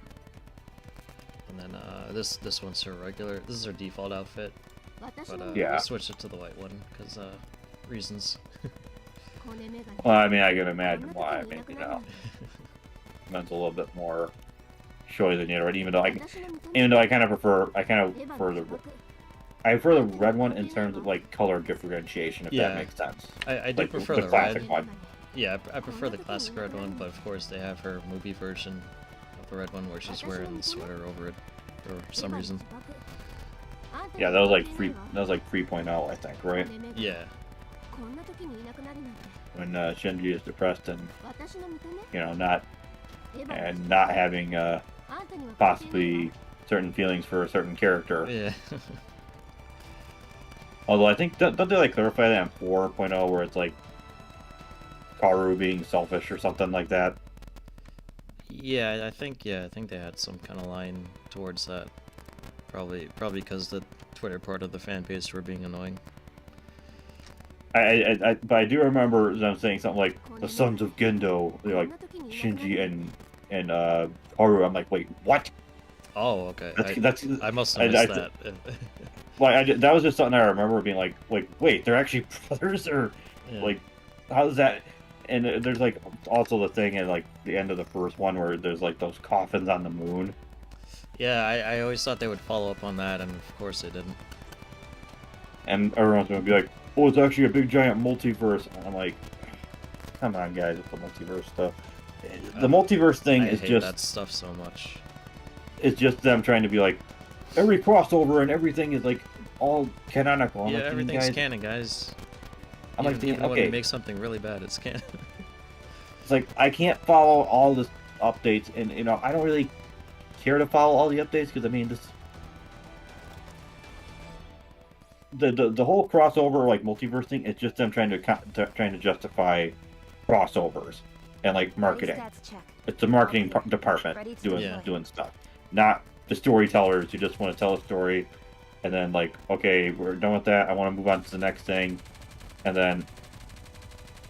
And then this one's her regular. This is her default outfit. But Yeah. we switched it to the white one because reasons. Well, I mean, I can imagine why. I mean, you know, mine's a little bit more showy than the other one. Even though I kind of prefer the red one in terms of like color differentiation, if Yeah. that makes sense. I do Like prefer the the classic red. one. Yeah, I prefer the classic red one, but of course they have her movie version of the red one where she's wearing the sweater over it for some reason. Yeah, that was like 3.0, I think, right? Yeah. When Shinji is depressed and you know not having possibly certain feelings for a certain character. Yeah. Although I think don't they like clarify that in 4.0 where it's like Kaoru being selfish or something like that? Yeah, I think they had some kind of line towards that. Probably because the Twitter part of the fan base were being annoying. But I do remember them saying something like the sons of Gendo, they're like Shinji and Kaoru. I'm like, wait, what? Oh, okay. I must I- have missed that. Like that was just something I remember being like, wait, they're actually brothers, or Yeah. like, how does that? And there's like also the thing at like the end of the first one where there's like those coffins on the moon. Yeah, I always thought they would follow up on that, and of course they didn't. And everyone's gonna be like, "Oh, it's actually a big giant multiverse." And I'm like, come on, guys, with the multiverse stuff. The multiverse thing I is hate just that stuff so much. it's just them trying to be like every crossover and everything is like all canonical. I'm Yeah, like, everything's guys, canon, guys. I'm like, Even when okay, we make something really bad, it's canon. it's like I can't follow all the updates, and I don't really care to follow all the updates because I mean this the whole crossover like multiverse thing is just them trying to justify crossovers and like marketing. Stats check. It's the marketing department Ready to doing Yeah. doing stuff, not the storytellers who just want to tell a story, and then like, okay, we're done with that. I want to move on to the next thing, and then,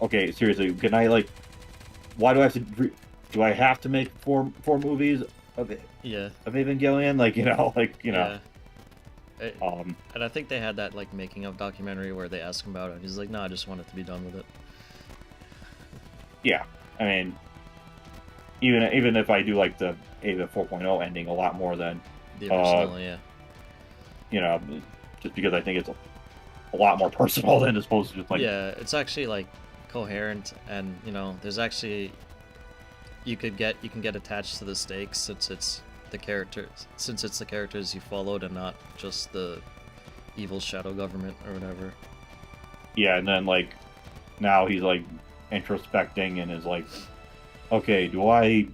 okay, seriously, can I like, why do I have to? Do I have to make four movies of Yeah. Evangelion? Like Yeah. And I think they had that like making of documentary where they asked him about it, and he's like, "No, I just want it to be done with it." Yeah, I mean, even if I do like the Ava 4.0 ending a lot more than The original, yeah. Just because I think it's a lot more personal than it's supposed to just like Yeah, it's actually like coherent, and there's actually you can get attached to the stakes since it's the characters you followed and not just the evil shadow government or whatever. yeah, and then like now he's like introspecting and is like, okay, do I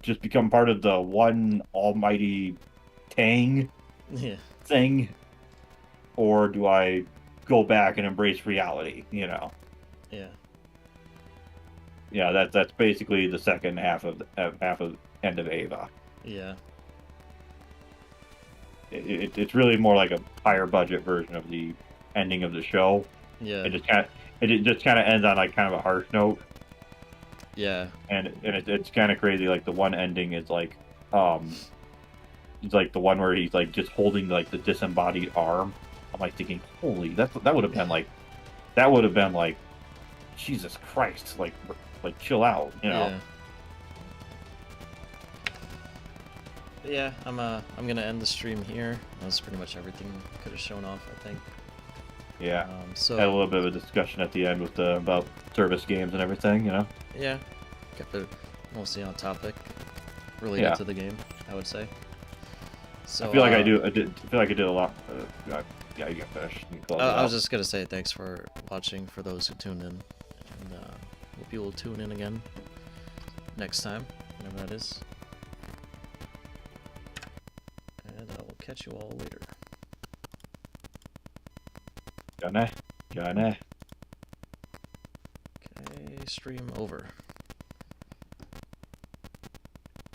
just become part of the one almighty Tang Yeah. thing, or do I go back and embrace reality? Yeah. Yeah, that's basically the second half of End of Ava. Yeah. It's really more like a higher budget version of the ending of the show. Yeah. It just kind of ends on like kind of a harsh note, Yeah. and it's kind of crazy. Like the one ending is like, it's like the one where he's like just holding like the disembodied arm. I'm like thinking, holy, that would have been like, Jesus Christ, like chill out, Yeah. Yeah, I'm gonna end the stream here. That's pretty much everything I could have shown off, I think. Yeah. So Had a little bit of a discussion at the end with about service games and everything, yeah, kept it mostly on topic, related to the game, I would say. So I feel like I feel like I did a lot. Yeah, you got finished. You can close it I was out. just gonna say thanks for watching for those who tuned in, and hope you will tune in again next time, whenever that is. And I will catch you all later. Johnny. Okay, stream over.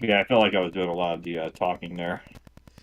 Yeah, I felt like I was doing a lot of the talking there.